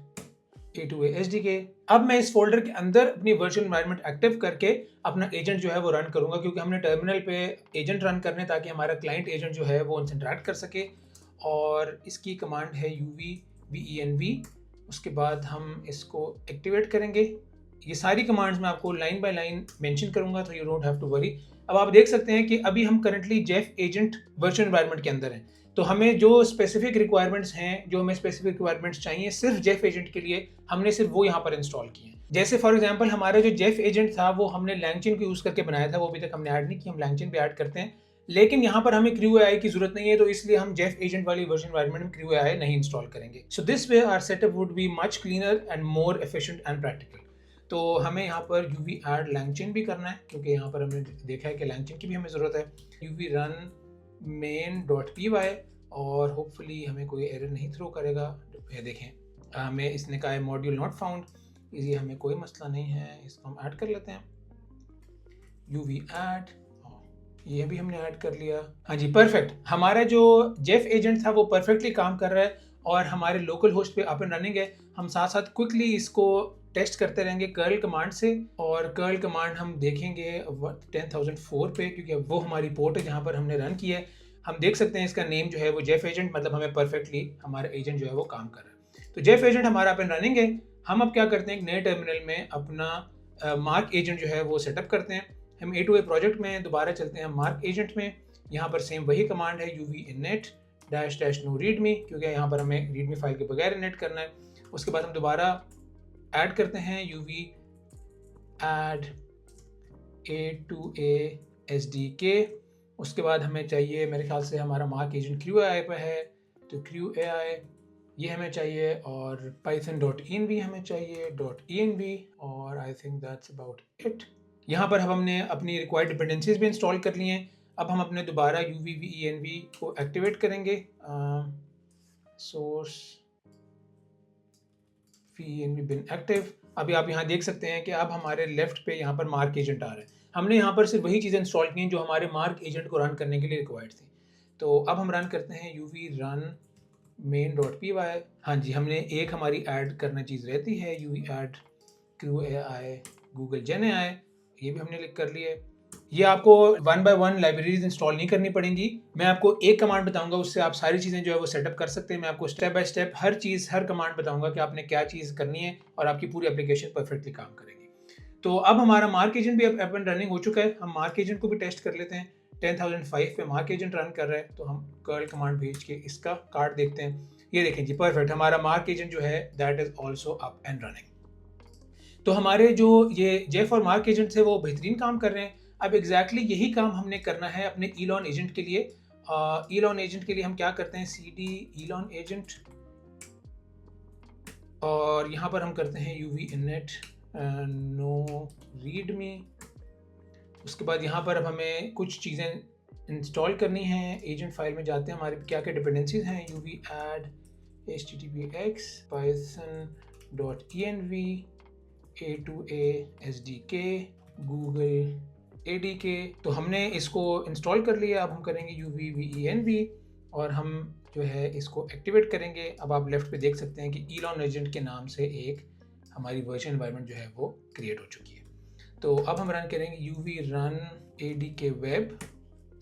A2A SDK। अब मैं इस फोल्डर के अंदर अपनी वर्चुअल एनवायरनमेंट एक्टिव करके अपना एजेंट जो है वो रन करूंगा क्योंकि हमने टर्मिनल पे एजेंट रन करने ताकि हमारा क्लाइंट एजेंट जो है वो उनसे इंटरेक्ट कर सके। और इसकी कमांड है uv-venv। उसके बाद हम इसको एक्टिवेट करेंगे। ये सारी कमांड्स मैं आपको लाइन बाय लाइन मेंशन करूंगा तो you don't have to worry. अब आप देख सकते हैं कि अभी हम currently Jeff agent virtual environment के अंदर हैं। तो हमें जो स्पेसिफिक रिक्वायरमेंट्स हैं, जो हमें स्पेसिफिक रिक्वायरमेंट्स चाहिए सिर्फ जेफ एजेंट के लिए, हमने सिर्फ वो यहाँ पर इंस्टॉल किए हैं। जैसे फॉर एग्जांपल हमारा जो जेफ एजेंट था वो हमने लैंगचिन को यूज़ करके बनाया था, वो अभी तक हमने ऐड नहीं किया, हम लैंगचिन पे ऐड करते हैं। लेकिन यहाँ पर हमें क्रू एआई की जरूरत नहीं है, तो इसलिए हम जेफ एजेंट वाली वर्जन एनवायरनमेंट में क्रू एआई नहीं इंस्टॉल करेंगे। So this way our setup would be much cleaner and more efficient and practical. तो हमें यहाँ पर यूवी ऐड लैंगचिन भी करना है क्योंकि यहाँ पर हमने देखा है कि लैंगचिन की भी हमें ज़रूरत है। यूवी रन main.py और होपफुली हमें कोई एरर नहीं थ्रो करेगा। ये देखें, हमें इसने कहा है मॉड्यूल नॉट फाउंड, ये हमें कोई मसला नहीं है, इसको हम ऐड कर लेते हैं। यूवी ऐड, ये भी हमने ऐड कर लिया। हाँ जी, परफेक्ट। हमारा जो जेफ एजेंट था वो परफेक्टली काम कर रहा है और हमारे लोकल होस्ट पे अप एंड रनिंग है। हम साथ साथ क्विकली इसको टेस्ट करते रहेंगे कर्ल कमांड से, और कर्ल कमांड हम देखेंगे 10,004 पे क्योंकि वो हमारी पोर्ट है जहाँ पर हमने रन किया है। हम देख सकते हैं इसका नेम जो है वो जेफ एजेंट, मतलब हमें परफेक्टली हमारा एजेंट जो है वो काम कर रहा है। तो जेफ एजेंट हमारा अप एंड रनिंग है। हम अब क्या करते हैं, एक नए टर्मिनल में अपना मार्क एजेंट जो है वो सेटअप करते हैं। हम A2A प्रोजेक्ट में दोबारा चलते हैं मार्क एजेंट में। यहाँ पर सेम वही कमांड है uv init -- no readme क्योंकि यहाँ पर हमें रीडमी फाइल के बगैर इनिट करना है। उसके बाद हम दोबारा ऐड करते हैं uv add A2A SDK। उसके बाद हमें चाहिए, मेरे ख्याल से हमारा मार्क एजेंट क्रू एआई पे है, तो क्रू एआई ये हमें चाहिए, और python.env हमें चाहिए .env, और आई थिंक दैट्स अबाउट इट। यहाँ पर हमने अपनी रिक्वायर्ड डिपेंडेंसीज भी इंस्टॉल कर ली हैं। अब हम अपने दोबारा uv-venv को एक्टिवेट करेंगे। सोर्स venv बिन एक्टिव। अभी आप यहाँ देख सकते हैं कि अब हमारे लेफ्ट पे यहाँ पर मार्क एजेंट आ रहा है। हमने यहाँ पर सिर्फ वही चीज़ें इंस्टॉल की हैं जो हमारे मार्क एजेंट को रन करने के लिए रिक्वायर्ड थी। तो अब हम रन करते हैं uv run main.py। हाँ जी, हमने एक हमारी ऐड करना चीज़ रहती है, uv add crew ai google gen ai, ये भी हमने लिख कर लिया है। ये आपको 1 by 1 लाइब्रेरीज इंस्टॉल नहीं करनी पड़ेंगी। मैं आपको एक कमांड बताऊंगा, उससे आप सारी चीज़ें जो है वो सेटअप कर सकते हैं। मैं आपको step by step her cheese, her command बताऊंगा कि आपने क्या चीज़ करनी है और आपकी पूरी एप्लीकेशन परफेक्टली काम करेगी। तो अब हमारा मार्क एजेंट भी अप एंड रनिंग हो चुका है। हम मार्क एजेंट को भी टेस्ट कर लेते हैं। 10,005 पे मार्क एजेंट रन कर रहा है, तो हम कर्ल कमांड भेज के इसका कार्ड देखते हैं। ये देखें जी, परफेक्ट, हमारा मार्क एजेंट जो है that is also up and running. तो हमारे जो ये जेफ और मार्क एजेंट थे वो बेहतरीन काम कर रहे हैं। अब एग्जैक्टली यही काम हमने करना है अपने ईलॉन एजेंट के लिए। ईलॉन एजेंट के लिए हम क्या करते हैं, cd ईलॉन एजेंट, और यहाँ पर हम करते हैं uv init no readme उसके बाद यहाँ पर अब हमें कुछ चीज़ें इंस्टॉल करनी है। एजेंट फाइल में जाते हैं, हमारे क्या क्या डिपेंडेंसीज हैं। uv add httpx python.env a2a sdk google adk। तो हमने इसको इंस्टॉल कर लिया। अब हम करेंगे uvvenv और हम जो है इसको एक्टिवेट करेंगे। अब आप लेफ्ट पे देख सकते हैं कि ईलॉन एजेंट के नाम से एक हमारी वर्चुअल एनवायरनमेंट जो है वो क्रिएट हो चुकी है। तो अब हम रन करेंगे uv run adk web।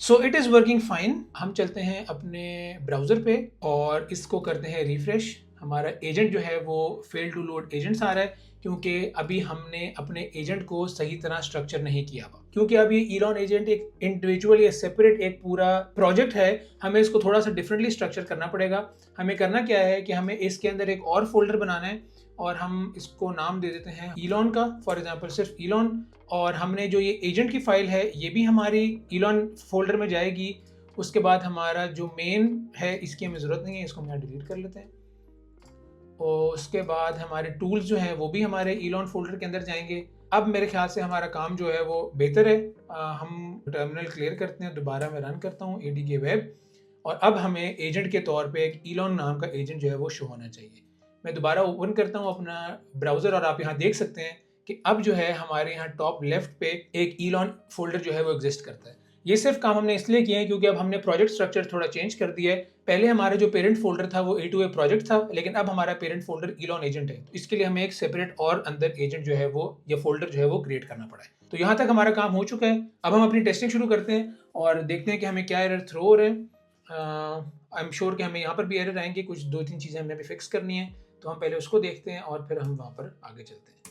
So it is working fine. हम चलते हैं अपने ब्राउज़र पे और इसको करते हैं रिफ्रेश। हमारा एजेंट जो है वो फेल टू लोड एजेंट्स आ रहा है क्योंकि अभी हमने अपने एजेंट को सही तरह स्ट्रक्चर नहीं किया हुआ। क्योंकि अभी ईलॉन एजेंट एक इंडिविजुअल या सेपरेट एक पूरा प्रोजेक्ट है, हमें इसको थोड़ा सा डिफरेंटली स्ट्रक्चर करना पड़ेगा। हमें करना क्या है कि हमें इसके अंदर एक और फोल्डर बनाना है और हम इसको नाम दे देते हैं ईलॉन का, फॉर एग्जांपल सिर्फ ईलॉन। और हमने जो ये एजेंट की फाइल है ये भी हमारी ईलॉन फोल्डर में जाएगी। उसके बाद हमारा जो मेन है इसकी हमें ज़रूरत नहीं है, इसको हम यहाँ डिलीट कर लेते हैं। और उसके बाद हमारे टूल्स जो हैं वो भी हमारे ईलॉन फोल्डर के अंदर जाएंगे। अब मेरे ख्याल से हमारा काम जो है वो बेहतर है। हम टर्मिनल क्लियर करते हैं, दोबारा मैं रन करता हूँ adk वेब और अब हमें एजेंट के तौर पे एक ईलॉन नाम का एजेंट जो है वो शो होना चाहिए। मैं दोबारा ओपन करता हूँ अपना ब्राउज़र और आप यहाँ देख सकते हैं कि अब जो है हमारे यहाँ टॉप लेफ्ट पे एक ईलॉन फोल्डर जो है वो एग्जिस्ट करता है। ये सिर्फ काम हमने इसलिए किया है क्योंकि अब हमने प्रोजेक्ट स्ट्रक्चर थोड़ा चेंज कर दिया है। पहले हमारा जो पेरेंट फोल्डर था वो A2A प्रोजेक्ट था, लेकिन अब हमारा पेरेंट फोल्डर ईलॉन एजेंट है। तो इसके लिए हमें एक सेपरेट और अंदर एजेंट जो है वो या फोल्डर जो है वो क्रिएट करना पड़ा है। तो यहाँ तक हमारा काम हो चुका है। अब हम अपनी टेस्टिंग शुरू करते हैं और देखते हैं कि हमें क्या एरर थ्रो हो रहे हैं। आई एम श्योर कि हमें यहाँ पर भी एरर आएंगे, कुछ 2-3 चीज़ें हमें अभी फिक्स करनी है। तो हम पहले उसको देखते हैं और फिर हम वहाँ पर आगे चलते हैं।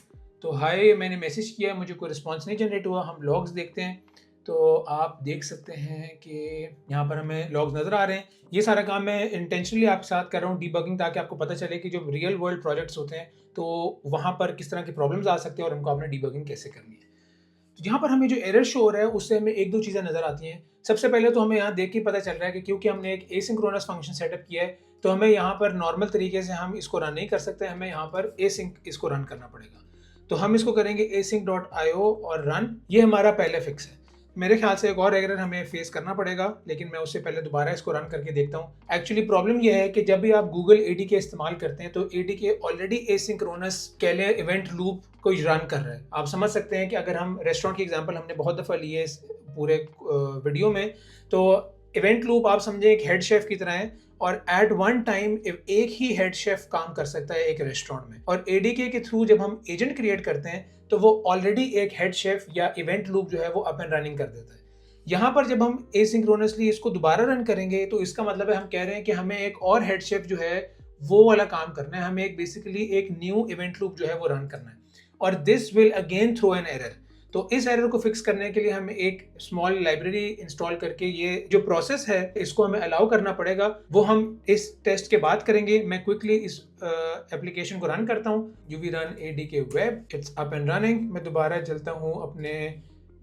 तो हाय, मैंने मैसेज किया, मुझे कोई रिस्पांस नहीं जनरेट हुआ। हम लॉग्स देखते हैं तो आप देख सकते हैं कि यहाँ पर हमें लॉग्स नज़र आ रहे हैं। ये सारा काम मैं इंटेंशनली आपके साथ कर रहा हूँ डीबगिंग, ताकि आपको पता चले कि जो रियल वर्ल्ड प्रोजेक्ट्स होते हैं तो वहाँ पर किस तरह के प्रॉब्लम्स आ सकते हैं और उनको आपने डीबगिंग कैसे करनी है। तो यहाँ पर हमें जो एरर शो हो रहा है उससे हमें 1-2 चीज़ें नज़र आती हैं। सबसे पहले तो हमें यहाँ देख के पता चल रहा है कि क्योंकि हमने एक एसिंक्रोनस फंक्शन सेटअप किया है तो हमें यहाँ पर नॉर्मल तरीके से हम इसको रन नहीं कर सकते, हमें यहाँ पर एसिंक इसको रन करना पड़ेगा। तो हम इसको करेंगे async.io और रन। ये हमारा पहले फिक्स है। मेरे ख्याल से एक और एरर हमें फेस करना पड़ेगा, लेकिन मैं उससे पहले दोबारा इसको रन करके देखता हूँ। एक्चुअली प्रॉब्लम यह है कि जब भी आप गूगल ADK इस्तेमाल करते हैं तो ADK ऑलरेडी एसिंक्रोनस कैले इवेंट लूप को रन कर रहा है। आप समझ सकते हैं कि अगर हम रेस्टोरेंट की एग्जांपल हमने बहुत दफ़ा ली है इस पूरे वीडियो में, तो इवेंट लूप आप समझें एक हेड शेफ की तरह है और एट वन टाइम एक ही हेड शेफ काम कर सकता है एक रेस्टोरेंट में। और ADK के थ्रू जब हम एजेंट क्रिएट करते हैं तो वो ऑलरेडी एक हेड शेफ या इवेंट लूप जो है वो अप एंड रनिंग कर देता है। यहाँ पर जब हम एसिंक्रोनसली इसको दोबारा रन करेंगे तो इसका मतलब है हम कह रहे हैं कि हमें एक और हेड शेफ जो है वो वाला काम करना है, हमें एक बेसिकली एक न्यू इवेंट लूप जो है वो रन करना है और this will again throw an error. तो इस एरर को फिक्स करने के लिए हमें एक स्मॉल लाइब्रेरी इंस्टॉल करके ये जो प्रोसेस है इसको हमें अलाउ करना पड़ेगा। वो हम इस टेस्ट के बाद करेंगे। मैं क्विकली इस एप्लीकेशन को रन करता हूँ। uv run adk web, it's up and running. मैं दोबारा चलता हूँ अपने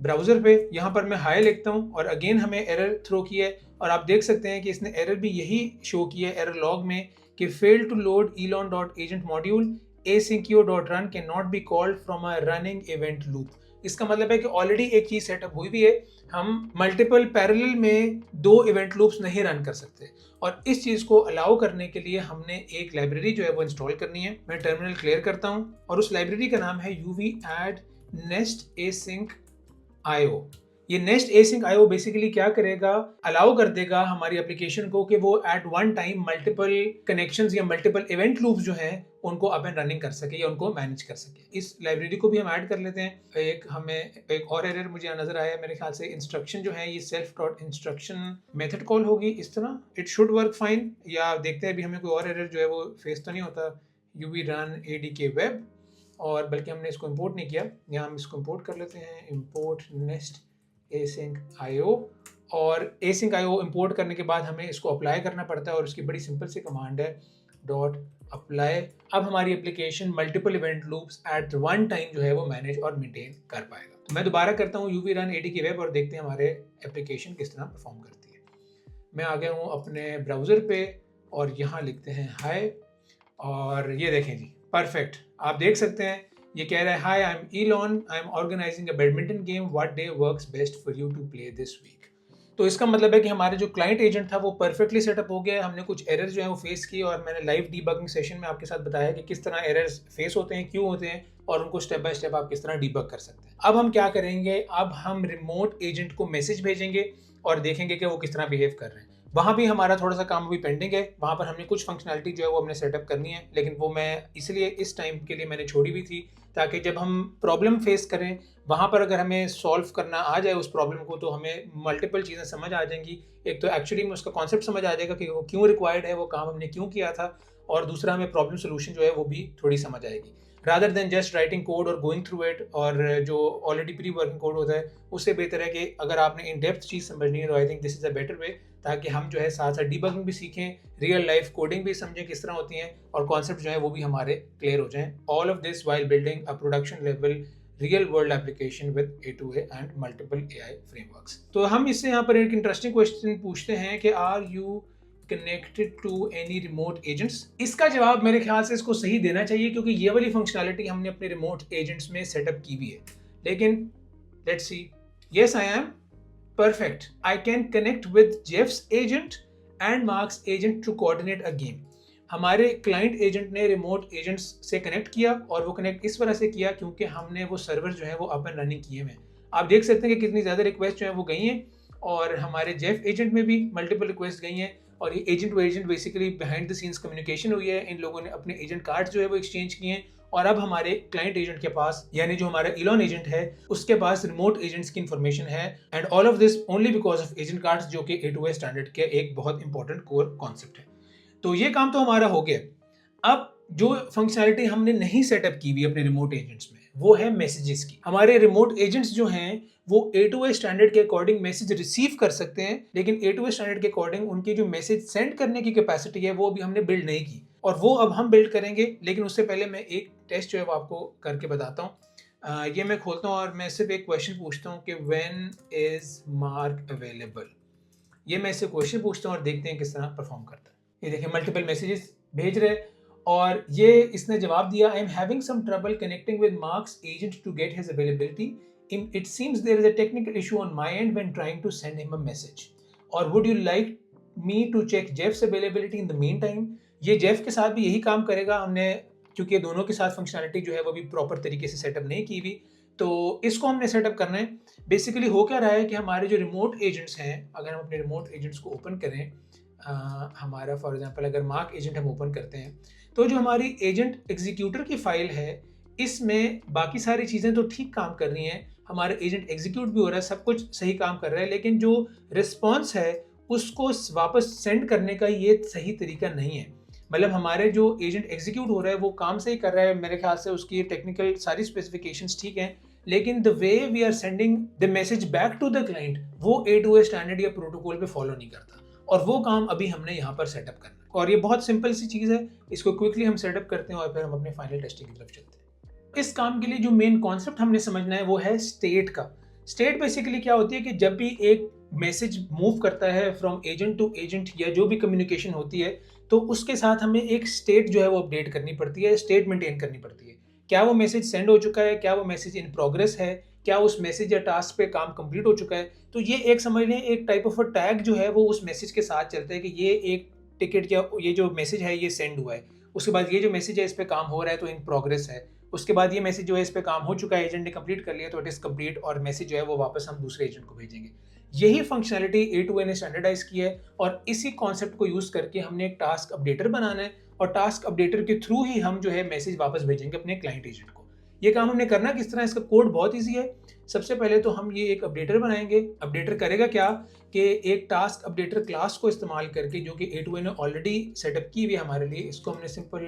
ब्राउजर पे, यहाँ पर मैं हाई लिखता हूँ और अगेन हमें एरर थ्रो किया है और आप देख सकते हैं कि इसने एरर भी यही शो किया है एरर लॉग में कि fail to load elon.agent module asyncio.run can not be called from a running event loop. इसका मतलब है कि ऑलरेडी एक चीज सेटअप हुई भी है, हम मल्टीपल पैरेलल में 2 इवेंट लूप्स नहीं रन कर सकते और इस चीज को अलाउ करने के लिए हमने एक लाइब्रेरी जो है वो इंस्टॉल करनी है। मैं टर्मिनल क्लियर करता हूं और उस लाइब्रेरी का नाम है uv add nest async io। ये नेस्ट एसिंक IO बेसिकली क्या करेगा, अलाउ कर देगा हमारी एप्लीकेशन को कि वो at one time multiple connections या मल्टीपल इवेंट लूप्स जो हैं उनको अप एंड रनिंग कर सके या उनको मैनेज कर सके। इस लाइब्रेरी को भी हम ऐड कर लेते हैं। एक और एरर मुझे नजर आया, मेरे ख्याल से इंस्ट्रक्शन जो है ये self dot instruction method call होगी इस तरह। It should work fine. या देखते हैं अभी हमें कोई और एरर जो है वो फेस तो नहीं होता। uv run adk web, और बल्कि हमने इसको इंपोर्ट नहीं किया, यहाँ हम इसको इंपोर्ट कर लेते हैं। इंपोर्ट नेस्ट async io, और async io इंपोर्ट करने के बाद हमें इसको अप्लाई करना पड़ता है और उसकी बड़ी सिंपल सी कमांड है डॉट अप्लाई। अब हमारी application multiple event loops at one time जो है वो मैनेज और मेंटेन कर पाएगा। तो मैं दोबारा करता हूँ uv run adk web और देखते हैं हमारे एप्लीकेशन किस तरह परफॉर्म करती है। मैं आ गया हूँ अपने ब्राउज़र पे और यहाँ लिखते हैं हाय और ये देखें जी परफेक्ट। आप देख सकते हैं ये कह रहा है hi I am Elon, I am organising a badminton game, what day works best for you to play this week. तो इसका मतलब है कि हमारे जो क्लाइंट एजेंट था वो परफेक्टली सेटअप हो गया है। हमने कुछ एरर्स जो है वो फेस किए और मैंने लाइव डीबगिंग सेशन में आपके साथ बताया कि किस तरह एरर्स फेस होते हैं, क्यों होते हैं और उनको स्टेप बाय स्टेप आप किस तरह डीबग कर सकते हैं। अब हम क्या करेंगे, अब हम रिमोट एजेंट को मैसेज भेजेंगे और देखेंगे कि वो किस तरह बिहेव कर रहे हैं। वहाँ भी हमारा थोड़ा सा काम अभी पेंडिंग है, वहाँ पर हमने कुछ फंक्शनैलिटी जो है वो हमने सेटअप करनी है, लेकिन वो मैं इसलिए इस टाइम के लिए मैंने छोड़ी भी थी ताकि जब हम प्रॉब्लम फेस करें वहाँ पर अगर हमें सॉल्व करना आ जाए उस प्रॉब्लम को तो हमें मल्टीपल चीज़ें समझ आ जाएंगी। एक तो एक्चुअली में उसका कॉन्सेप्ट समझ आ जाएगा कि वो क्यों रिक्वायर्ड है, वो काम हमने क्यों किया था, और दूसरा हमें प्रॉब्लम सोल्यूशन जो है वो भी थोड़ी समझ आएगी, rather than just writing code और गोइंग थ्रू इट। और जो ऑलरेडी प्री वर्किंग कोड होता है उससे बेहतर है कि अगर आपने इन डेप्थ चीज़ समझनी है तो I think this is a better way, ताकि हम जो है साथ साथ डीबगिंग भी सीखें, रियल लाइफ कोडिंग भी समझें किस तरह होती हैं और कॉन्सेप्ट जो है वो भी हमारे क्लियर हो जाएं। All of this while building a production level real world application with A2A and multiple AI frameworks. तो हम इससे यहाँ पर एक इंटरेस्टिंग क्वेश्चन पूछते हैं कि are you connected to any remote agents. इसका जवाब मेरे ख्याल से इसको सही देना चाहिए क्योंकि ये वाली फंक्शनैलिटी हमने अपने रिमोट एजेंट्स में सेटअप की हुई है। लेकिन let's see, yes I M perfect. I can connect with Jeff's agent and Mark's agent to coordinate a game. हमारे क्लाइंट एजेंट ने रिमोट एजेंट्स से कनेक्ट किया और वो कनेक्ट इस वजह से किया क्योंकि हमने वो सर्वर जो है वो अप एंड रनिंग किए हुए हैं। आप देख सकते हैं कि कितनी ज़्यादा रिक्वेस्ट जो है वो गई हैं और हमारे जेफ एजेंट में भी मल्टीपल रिक्वेस्ट गई हैं और ये agent to agent basically behind the scenes communication हुई है। इन लोगों ने अपने एजेंट कार्ड जो है वो एक्सचेंज किए हैं और अब हमारे क्लाइंट एजेंट के पास यानी जो हमारा इलॉन एजेंट है उसके पास रिमोट एजेंट्स की इंफॉर्मेशन है। And all of this only because of agent cards जो कि A2A स्टैंडर्ड के एक बहुत इंपॉर्टेंट कोर कॉन्सेप्ट है। तो ये काम तो हमारा हो गया। अब जो फंक्शनैलिटी हमने नहीं सेटअप की हुई अपने रिमोट एजेंट्स में वो है मैसेजेस की। हमारे रिमोट एजेंट्स जो हैं वो A2A स्टैंडर्ड के अकॉर्डिंग मैसेज रिसीव कर सकते हैं, लेकिन A2A स्टैंडर्ड के अकॉर्डिंग उनकी जो मैसेज सेंड करने की कैपेसिटी है वो अभी हमने बिल्ड नहीं की और वो अब हम बिल्ड करेंगे। लेकिन उससे पहले मैं एक टेस्ट जो है वो आपको करके बताता हूँ। ये मैं खोलता हूँ और मैं सिर्फ एक क्वेश्चन पूछता हूँ कि व्हेन इज मार्क अवेलेबल। ये मैं इससे क्वेश्चन पूछता हूँ और देखते हैं किस तरह परफॉर्म करता है। ये देखिए मल्टीपल मैसेजेस भेज रहे और ये इसने जवाब दिया, I am having some trouble connecting with Mark's agent to get his availability, it seems there is a technical issue on my end when trying to send him a message, और would you like me to check Jeff's availability in the meantime. ये Jeff के साथ भी यही काम करेगा, हमने क्योंकि दोनों के साथ फंक्शनैलिटी जो है वो भी प्रॉपर तरीके से सेटअप नहीं की हुई, तो इसको हमने सेटअप करना है। बेसिकली हो क्या रहा है कि हमारे जो रिमोट एजेंट्स हैं, अगर हम अपने रिमोट एजेंट्स को ओपन करें, हमारा फॉर एग्जांपल अगर मार्क एजेंट हम ओपन करते हैं तो जो हमारी एजेंट एग्जीक्यूटर की फाइल है इसमें बाकी सारी चीज़ें तो ठीक काम कर रही हैं, हमारा एजेंट एग्जीक्यूट भी हो रहा है, सब कुछ सही काम कर रहा है, लेकिन जो रिस्पॉन्स है उसको वापस सेंड करने का ये सही तरीका नहीं है। मतलब हमारे जो एजेंट एग्जीक्यूट हो रहा है वो काम सही कर रहा है, मेरे ख्याल से उसकी टेक्निकल सारी स्पेसिफिकेशंस ठीक हैं, लेकिन the way we are sending the message back to the client वो A2A स्टैंडर्ड या प्रोटोकॉल पे फॉलो नहीं करता और वो काम अभी हमने यहाँ पर सेटअप करना है। और ये बहुत सिंपल सी चीज़ है, इसको क्विकली हम सेटअप करते हैं और फिर हम अपने फाइनल टेस्टिंग की तरफ चलते हैं। इस काम के लिए जो मेन कॉन्सेप्ट हमने समझना है वो है स्टेट का। स्टेट बेसिकली क्या होती है कि जब भी एक मैसेज मूव करता है फ्रॉम एजेंट टू एजेंट या जो भी कम्युनिकेशन होती है तो उसके साथ हमें एक स्टेट जो है वो अपडेट करनी पड़ती है, स्टेट मेंटेन करनी पड़ती है। क्या वो मैसेज सेंड हो चुका है, क्या वो मैसेज इन प्रोग्रेस है, क्या उस मैसेज या टास्क पे काम कंप्लीट हो चुका है। तो ये एक समझ लें एक टाइप ऑफ अ टैग जो है वो उस मैसेज के साथ चलता है कि ये एक टिकट या ये जो मैसेज है ये सेंड हुआ है, उसके बाद ये जो मैसेज है इस पे काम हो रहा है तो इन प्रोग्रेस है, उसके बाद ये मैसेज जो है इस पे काम हो चुका है, एजेंट ने कंप्लीट कर लिया तो इट इज कंप्लीट और मैसेज जो है वो वापस हम दूसरे एजेंट को भेजेंगे। यही फंक्शनैलिटी A2A ने स्टैंडर्डाइज की है और इसी कॉन्सेप्ट को यूज करके हमने एक टास्क अपडेटर बनाना है और टास्क अपडेटर के थ्रू ही हम जो है मैसेज वापस भेजेंगे अपने क्लाइंट एजेंट को। ये काम हमने करना किस तरह, इसका कोड बहुत ईजी है। सबसे पहले तो हम ये एक अपडेटर बनाएंगे। अपडेटर करेगा क्या कि एक टास्क अपडेटर क्लास को इस्तेमाल करके जो कि A2A ने ऑलरेडी सेटअप की हुई है हमारे लिए, इसको हमने सिंपल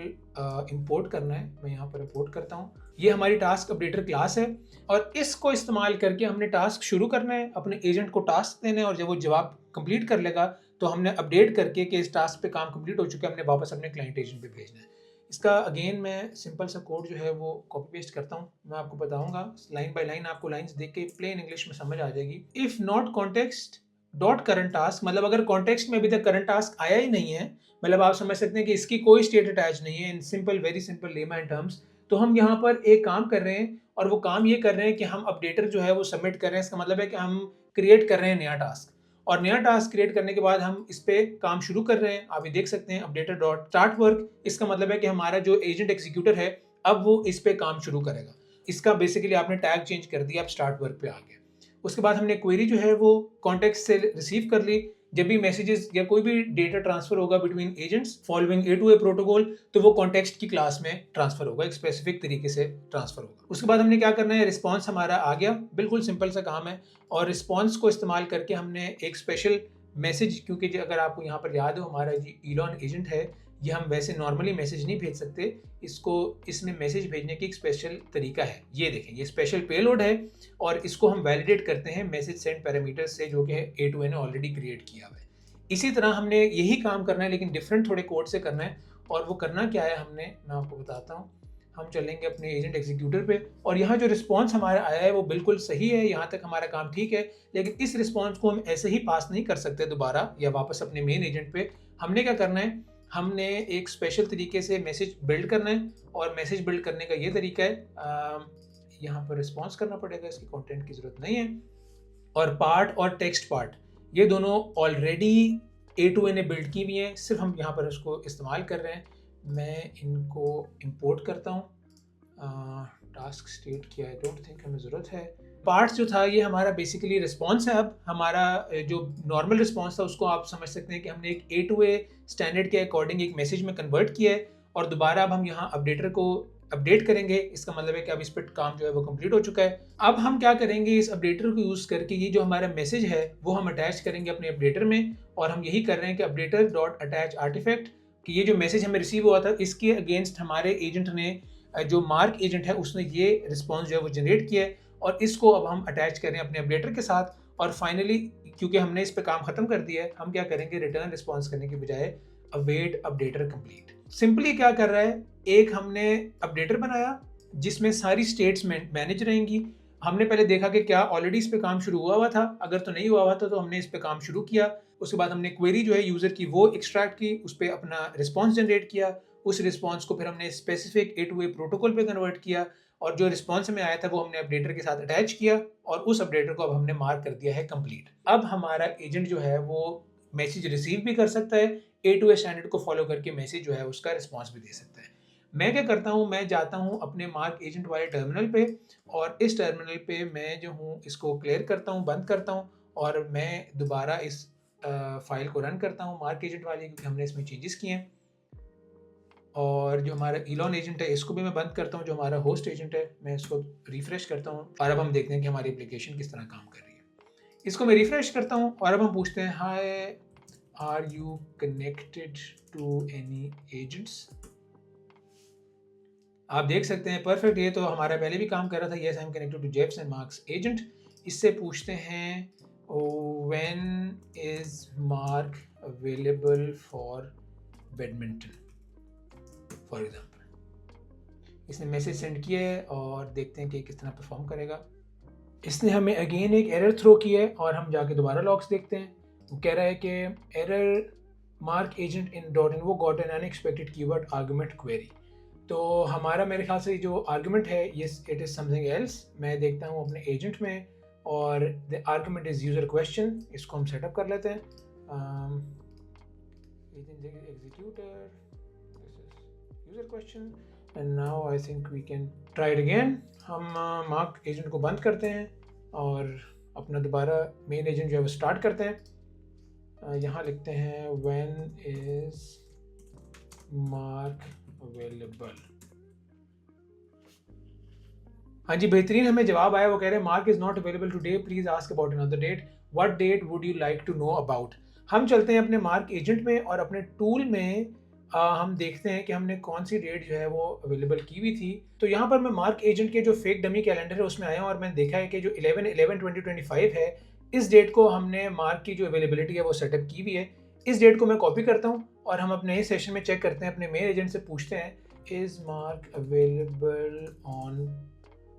इंपोर्ट करना है। मैं यहाँ पर इंपोर्ट करता हूँ, ये हमारी टास्क अपडेटर क्लास है और इसको इस्तेमाल करके हमने टास्क शुरू करना है, अपने एजेंट को टास्क देना है और जब वो जवाब कंप्लीट कर लेगा तो हमने अपडेट करके कि इस टास्क पे काम कंप्लीट हो चुका है, हमने वापस अपने क्लाइंट एजेंट पे भेजना है। इसका अगेन मैं सिंपल सा कोड जो है वो कॉपी पेस्ट करता हूँ, मैं आपको बताऊंगा लाइन बाय लाइन, आपको लाइंस देख के प्लेन इंग्लिश में समझ आ जाएगी। If not context dot current task, मतलब अगर कॉन्टेक्स्ट में अभी तक करंट टास्क आया ही नहीं है, मतलब आप समझ सकते हैं कि इसकी कोई स्टेट अटैच नहीं है in simple very simple layman terms, तो हम यहाँ पर एक काम कर रहे हैं और वो काम ये कर रहे हैं कि हम अपडेटर जो है वो सबमिट कर रहे हैं। इसका मतलब है कि हम क्रिएट कर रहे हैं नया टास्क, और नया टास्क क्रिएट करने के बाद हम इस पे काम शुरू कर रहे हैं। आप ये देख सकते हैं अपडेटर डॉट स्टार्ट वर्क। इसका मतलब है कि हमारा जो एजेंट एग्जीक्यूटर है अब वो इस पे काम शुरू करेगा। इसका बेसिकली आपने टैग चेंज कर दिया, आप स्टार्ट वर्क पे आ गए। उसके बाद हमने क्वेरी जो है वो कॉन्टेक्स्ट से रिसीव कर ली। जब भी मैसेजेस या कोई भी डेटा ट्रांसफर होगा between agents following A2A protocol, तो वो कॉन्टेक्स्ट की क्लास में ट्रांसफर होगा, एक स्पेसिफिक तरीके से ट्रांसफर होगा। उसके बाद हमने क्या करना है, रिस्पॉन्स हमारा आ गया, बिल्कुल सिंपल सा काम है। और रिस्पॉन्स को इस्तेमाल करके हमने एक स्पेशल मैसेज, क्योंकि अगर आपको यहाँ पर याद हो हमारा जो ईलॉन एजेंट है, ये हम वैसे नॉर्मली मैसेज नहीं भेज सकते, इसको इसमें मैसेज भेजने की एक स्पेशल तरीका है। ये देखें, ये स्पेशल पेलोड है और इसको हम वैलिडेट करते हैं मैसेज सेंड पैरामीटर से, जो कि A2A ने ऑलरेडी क्रिएट किया हुआ है। इसी तरह हमने यही काम करना है, लेकिन डिफरेंट थोड़े कोड से करना है। और वो करना क्या है हमने, मैं आपको बताता हूँ। हम चलेंगे अपने एजेंट एग्जीक्यूटर पे, और यहाँ जो रिस्पॉन्स हमारा आया है वो बिल्कुल सही है, यहाँ तक हमारा काम ठीक है। लेकिन इस रिस्पॉन्स को हम ऐसे ही पास नहीं कर सकते दोबारा या वापस अपने मेन एजेंट पे। हमने क्या करना है, हमने एक स्पेशल तरीके से मैसेज बिल्ड करना है। और मैसेज बिल्ड करने का ये तरीका है, यहाँ पर रिस्पॉन्स करना पड़ेगा, इसकी कंटेंट की ज़रूरत नहीं है। और पार्ट और टेक्स्ट पार्ट ये दोनों ऑलरेडी A2A ने बिल्ड की हुई हैं, सिर्फ हम यहाँ पर उसको इस्तेमाल कर रहे हैं। मैं इनको इंपोर्ट करता हूँ। टास्क स्टेट की आई डोंट थिंक हमें ज़रूरत है। पार्ट्स जो था ये हमारा बेसिकली रिस्पॉन्स है। अब हमारा जो नॉर्मल रिस्पॉन्स था उसको आप समझ सकते हैं कि हमने एक A2A स्टैंडर्ड के अकॉर्डिंग एक मैसेज में कन्वर्ट किया है, और दोबारा अब हम यहाँ अपडेटर को अपडेट करेंगे। इसका मतलब है कि अब इस पर काम जो है वो कंप्लीट हो चुका है। अब हम क्या करेंगे, इस अपडेटर को यूज़ करके ये जो हमारा मैसेज है वो हम अटैच करेंगे अपने अपडेटर में। और हम यही कर रहे हैं कि अपडेटर डॉट अटैच आर्टिफैक्ट, कि ये जो मैसेज हमें रिसीव हुआ था इसके अगेंस्ट हमारे एजेंट ने, जो मार्क एजेंट है, उसने ये रिस्पॉन्स जो है वो जनरेट किया है, और इसको अब हम अटैच करें अपने अपडेटर के साथ। और फाइनली क्योंकि हमने इस पर काम खत्म कर दिया है, हम क्या करेंगे, रिटर्न रिस्पॉन्स करने के बजाय अवेट अपडेटर कंप्लीट। सिंपली क्या कर रहा है, एक हमने अपडेटर बनाया जिसमें सारी स्टेट्स मैनेज रहेंगी। हमने पहले देखा कि क्या ऑलरेडी इस पे काम शुरू हुआ था, अगर तो नहीं हुआ था तो हमने इस पे काम शुरू किया। उसके बाद हमने क्वेरी जो है यूज़र की वो एक्सट्रैक्ट की, उस पर अपना रिस्पॉन्स जनरेट किया। उस रिस्पॉन्स को फिर हमने स्पेसिफिक A2A प्रोटोकॉल पे कन्वर्ट किया, और जो रिस्पॉन्स में आया था वो हमने अपडेटर के साथ अटैच किया, और उस अपडेटर को अब हमने मार्क कर दिया है कंप्लीट। अब हमारा एजेंट जो है वो मैसेज रिसीव भी कर सकता है, A2A स्टैंडर्ड को फॉलो करके मैसेज जो है उसका रिस्पॉन्स भी दे सकता है। मैं क्या करता हूँ, मैं जाता हूँ अपने मार्क एजेंट वाले टर्मिनल पे, और इस टर्मिनल पे मैं जो हूँ इसको क्लियर करता हूँ, बंद करता हूँ, और मैं दोबारा इस फाइल को रन करता हूँ मार्क एजेंट वाली, क्योंकि हमने इसमें चेंजेस किए हैं। और जो हमारा ईलॉन एजेंट है इसको भी मैं बंद करता हूँ, जो हमारा होस्ट एजेंट है मैं इसको रिफ्रेश करता हूँ, और अब हम देखते हैं कि हमारी एप्लीकेशन किस तरह काम कर रही है। इसको मैं रिफ्रेश करता हूँ, और अब हम पूछते हैं, hi are you connected to any agents. आप देख सकते हैं परफेक्ट, ये तो हमारा पहले भी काम कर रहा था। Yes I am connected to Jeff's and Mark's agent. इससे पूछते हैं, when is Mark available for badminton for example. इसने मैसेज सेंड किया है, और देखते हैं कि किस तरह परफॉर्म करेगा। इसने हमें अगेन एक एरर थ्रो किया है, और हम जाके दोबारा लॉग्स देखते हैं। वो कह रहा है कि error Mark agent in dot in वो got an unexpected keyword argument query. तो हमारा मेरे ख्याल से जो आर्गुमेंट है yes it is something else. मैं देखता हूँ अपने एजेंट में, और the argument is user question. इसको हम सेटअप कर लेते हैं। Executor user question, and now I think we can try it again. हम मार्क एजेंट को बंद करते हैं और अपना दोबारा मेन एजेंट जो है वो स्टार्ट करते हैं। यहाँ लिखते हैं व्हेन इज मार्क अवेलेबल। हाँ जी, बेहतरीन हमें जवाब आया। वो कह रहे हैं Mark is not available today, please ask about another date, what date would you like to know about. हम चलते हैं अपने मार्क एजेंट में, और अपने टूल में हम देखते हैं कि हमने कौन सी डेट जो है वो अवेलेबल की हुई थी। तो यहाँ पर मैं मार्क एजेंट के जो फेक डमी कैलेंडर है उसमें आया हूँ, और मैंने देखा है कि जो 11/11/2025 है, इस डेट को हमने मार्क की जो अवेलेबिलिटी है वो सेटअप की हुई है। इस डेट को मैं कॉपी करता हूँ, और हम अपने इस सेशन में चेक करते हैं, अपने मेन एजेंट से पूछते हैं is Mark available on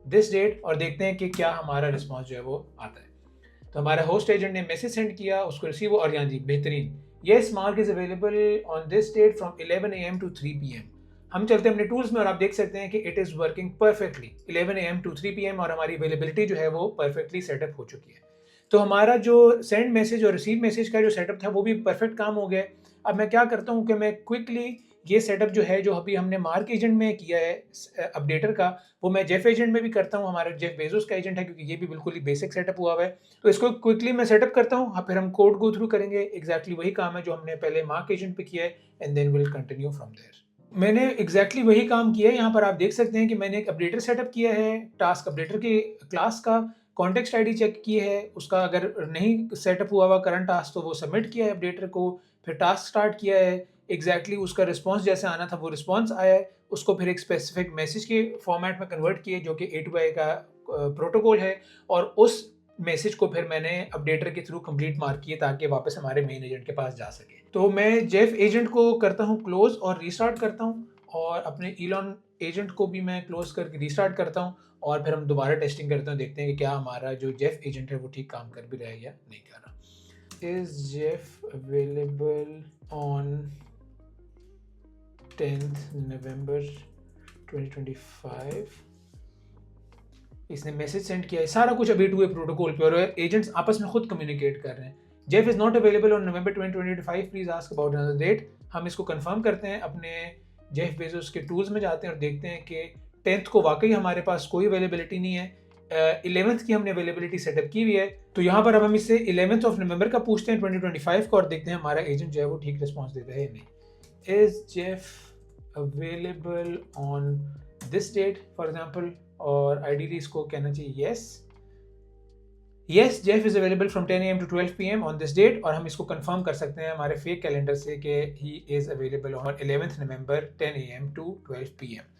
this date, और देखते हैं कि क्या हमारा रिस्पॉन्स जो है वो आता है। तो हमारा होस्ट एजेंट ने मैसेज सेंड किया, उसको रिसीव, और यहाँ जी बेहतरीन, yes Mark is available on this date from 11 AM to 3 PM। हम चलते हैं अपने टूल्स में और आप देख सकते हैं कि it is working perfectly 11 AM to 3 PM और हमारी अवेलेबिलिटी जो है वो परफेक्टली सेटअप हो चुकी है। तो हमारा जो सेंड मैसेज और रिसीव मैसेज का जो सेटअप था वो भी परफेक्ट काम हो गया है। अब मैं क्या करता हूँ कि मैं क्विकली ये सेटअप जो है जो अभी हमने मार्क एजेंट में किया है अपडेटर का, वो मैं जेफ एजेंट में भी करता हूँ। हमारा जेफ बेजोस का एजेंट है क्योंकि ये भी बिल्कुल ही बेसिक सेटअप हुआ हुआ है। तो इसको क्विकली मैं सेटअप करता हूँ, फिर हम कोड गो थ्रू करेंगे। एग्जैक्टली वही काम है जो हमने पहले मार्क एजेंट पे किया है and then will continue from there. मैंने एग्जैक्टली वही काम किया है। यहाँ पर आप देख सकते हैं कि मैंने एक अपडेटर सेटअप किया है, टास्क अपडेटर के क्लास का कॉन्टेक्स्ट आईडी चेक की है, उसका अगर नहीं सेटअप हुआ हुआ करंट टास्क तो वो सबमिट किया है अपडेटर को, फिर टास्क स्टार्ट किया है। एग्जैक्टली उसका रिस्पॉन्स जैसे आना था वो रिस्पॉन्स आया है, उसको फिर एक स्पेसिफिक मैसेज के फॉर्मेट में कन्वर्ट किए जो कि A2I का प्रोटोकॉल है, और उस मैसेज को फिर मैंने अपडेटर के थ्रू कंप्लीट मार्क किए ताकि वापस हमारे मेन एजेंट के पास जा सके। तो मैं जेफ एजेंट को करता हूँ क्लोज और रीस्टार्ट करता हूँ, और अपने इलॉन एजेंट को भी मैं क्लोज करके रीस्टार्ट करता हूँ, और फिर हम दोबारा टेस्टिंग करते हैं, देखते हैं कि क्या हमारा जो जेफ एजेंट है वो ठीक काम कर भी रहा है या नहीं कर रहा। Is Jeff available on 10th November 2025। इसने मैसेज सेंड किया है, सारा कुछ अभी A2A प्रोटोकॉल पे, और एजेंट्स आपस में खुद कम्युनिकेट कर रहे हैं। Jeff is not available on November 2025, please ask about another date. हम इसको कंफर्म करते हैं, अपने जेफ बेजोस के टूल्स में जाते हैं और देखते हैं कि 10th को वाकई हमारे पास कोई अवेलेबिलिटी नहीं है। 11th की हमने अवेलेबिलिटी सेटअप की हुई है। तो यहाँ पर अब हम इससे 11th of November का पूछते हैं 2025 का, और देखते हैं हमारा एजेंट जो है वो ठीक रिस्पॉन्स देता है या नहीं। Is Jeff available on this date for example, और आइडियली इसको कहना चाहिए yes Jeff is available from 10 AM to 12 PM on this date, और हम इसको कंफर्म कर सकते हैं हमारे फेक कैलेंडर से कि he is available on 11th November 10 AM to 12 PM।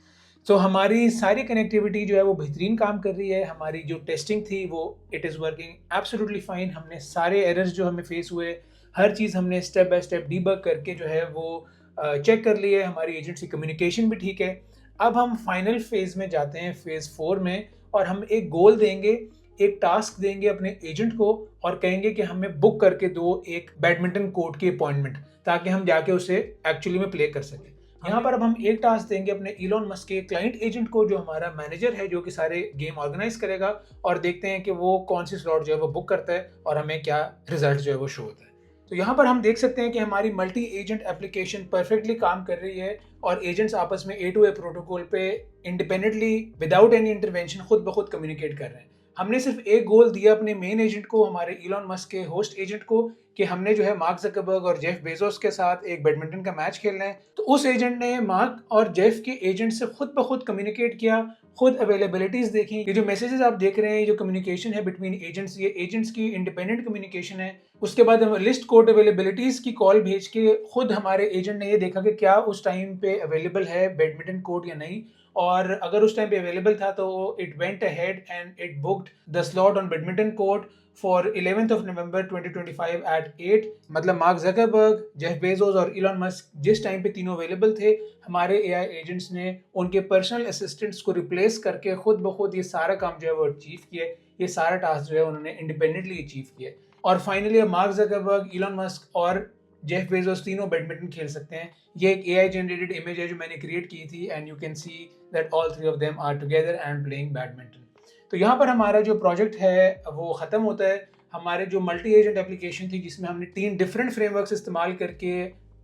तो हमारी सारी कनेक्टिविटी जो है वो बेहतरीन काम कर रही है। हमारी जो टेस्टिंग थी वो it is working absolutely fine. हमने सारे एरर्स जो हमें फेस हुए, हर चीज़ हमने स्टेप बाय स्टेप डीबग करके जो है वो चेक कर ली है। हमारी एजेंट से कम्युनिकेशन भी ठीक है। अब हम फाइनल फेज़ में जाते हैं, फेज़ 4 में, और हम एक गोल देंगे, एक टास्क देंगे अपने एजेंट को, और कहेंगे कि हमें बुक करके दो एक बैडमिंटन कोर्ट की अपॉइंटमेंट, ताकि हम जाके उसे एक्चुअली में प्ले कर सकें। यहाँ पर अब हम एक टास्क देंगे अपने इलॉन मस्क के क्लाइंट एजेंट को, जो हमारा मैनेजर है, जो कि सारे गेम ऑर्गेनाइज करेगा, और देखते हैं कि वो कौन सी स्लॉट जो है वो बुक करता है और हमें क्या रिजल्ट जो है वो शो होता है। तो यहाँ पर हम देख सकते हैं कि हमारी मल्टी एजेंट एप्लीकेशन परफेक्टली काम कर रही है, और एजेंट्स आपस में A2A प्रोटोकॉल पे इंडिपेंडेंटली विदाउट एनी इंटरवेंशन खुद ब खुद कम्युनिकेट कर रहे हैं। हमने सिर्फ एक गोल दिया अपने मेन एजेंट को, हमारे इलॉन मस्क के होस्ट एजेंट को, कि हमने जो है मार्क जकरबर्ग और जेफ बेजोस के साथ एक बैडमिंटन का मैच खेलना है। तो उस एजेंट ने मार्क और जेफ के एजेंट से खुद ब खुद कम्युनिकेट किया, खुद अवेलेबिलिटीज देखी। ये जो मैसेजेस आप देख रहे हैं, ये जो कम्युनिकेशन है बिटवीन एजेंट्स, ये एजेंट्स की इंडिपेंडेंट कम्युनिकेशन है। उसके बाद हम लिस्ट कोड अवेलेबिलिटीज की कॉल भेज के खुद हमारे एजेंट ने ये देखा कि क्या उस टाइम पे अवेलेबल है बैडमिंटन कोर्ट या नहीं, और अगर उस टाइम पे अवेलेबल था तो it went ahead and it booked the slot on badminton court for 11th of November 2025 at 8। मतलब मार्क जकरबर्ग, जेफ बेजोस और इलॉन मस्क जिस टाइम पे तीनों अवेलेबल थे, हमारे AI एजेंट्स ने उनके पर्सनल असिस्टेंट्स को रिप्लेस करके खुद ब खुद ये सारा काम जो है वो अचीव किया। ये सारा टास्क जो है उन्होंने इंडिपेंडेंटली अचीव किया। और finally mark Zuckerberg, Elon Musk और जेफ बेजोस तीनों बैडमिंटन खेल सकते हैं। ये एक AI जनरेटेड इमेज है जो मैंने क्रिएट की थी, and you can see that all three of them are together and playing badminton. तो यहाँ पर हमारा जो प्रोजेक्ट है वो ख़त्म होता है। हमारे जो मल्टी एजेंट एप्लीकेशन थी, जिसमें हमने 3 डिफरेंट फ्रेमवर्क्स इस्तेमाल करके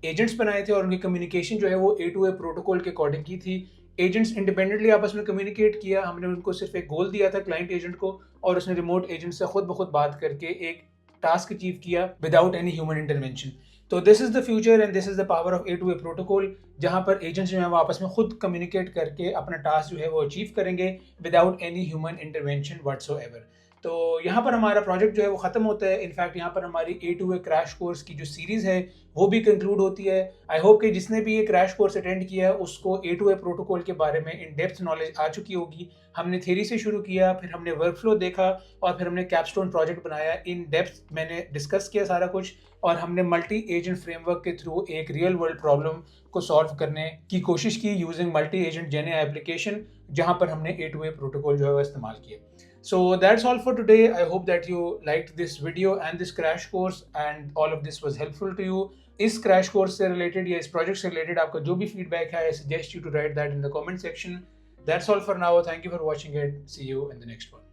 एजेंट्स बनाए थे, और उनकी कम्युनिकेशन जो है वो A2A प्रोटोकॉल के अकॉर्डिंग की थी। एजेंट्स इंडिपेंडेंटली आपस में कम्युनिकेट किया। हमने उनको सिर्फ एक गोल दिया था क्लाइंट एजेंट को, और उसने रिमोट एजेंट से खुद ब खुद बात करके एक टास्क अचीव किया विदाउट एनी ह्यूमन इंटरवेंशन। तो this is the future and this is the power of A2A protocol, जहाँ पर एजेंट्स जो है वो आपस में खुद कम्युनिकेट करके अपना टास्क जो है वो अचीव करेंगे without any human intervention whatsoever. तो यहाँ पर हमारा प्रोजेक्ट जो है वो ख़त्म होता है। इनफैक्ट यहाँ पर हमारी A2A क्रैश कोर्स की जो सीरीज़ है वो भी कंक्लूड होती है। आई होप कि जिसने भी ये क्रैश कोर्स अटेंड किया है उसको A2A प्रोटोकॉल के बारे में इन डेप्थ नॉलेज आ चुकी होगी। हमने थ्योरी से शुरू किया, फिर हमने वर्कफ्लो देखा, और फिर हमने कैपस्टोन प्रोजेक्ट बनाया। इन डेप्थ मैंने डिस्कस किया सारा कुछ, और हमने मल्टी एजेंट फ्रेमवर्क के थ्रू एक रियल वर्ल्ड प्रॉब्लम को सॉल्व करने की कोशिश की यूजिंग मल्टी एजेंट जेने एप्लीकेशन, जहां पर हमने A2A प्रोटोकॉल जो है वो इस्तेमाल किया। So that's all for today. I hope that you liked this video and this crash course and all of this was helpful to you. इस क्रैश कोर्स से रिलेटेड या इस प्रोजेक्ट से रिलेटेड आपका जो भी फीडबैक है, I suggest you to write that in the comment section. That's all for now. Thank you for watching it. See you in the next one.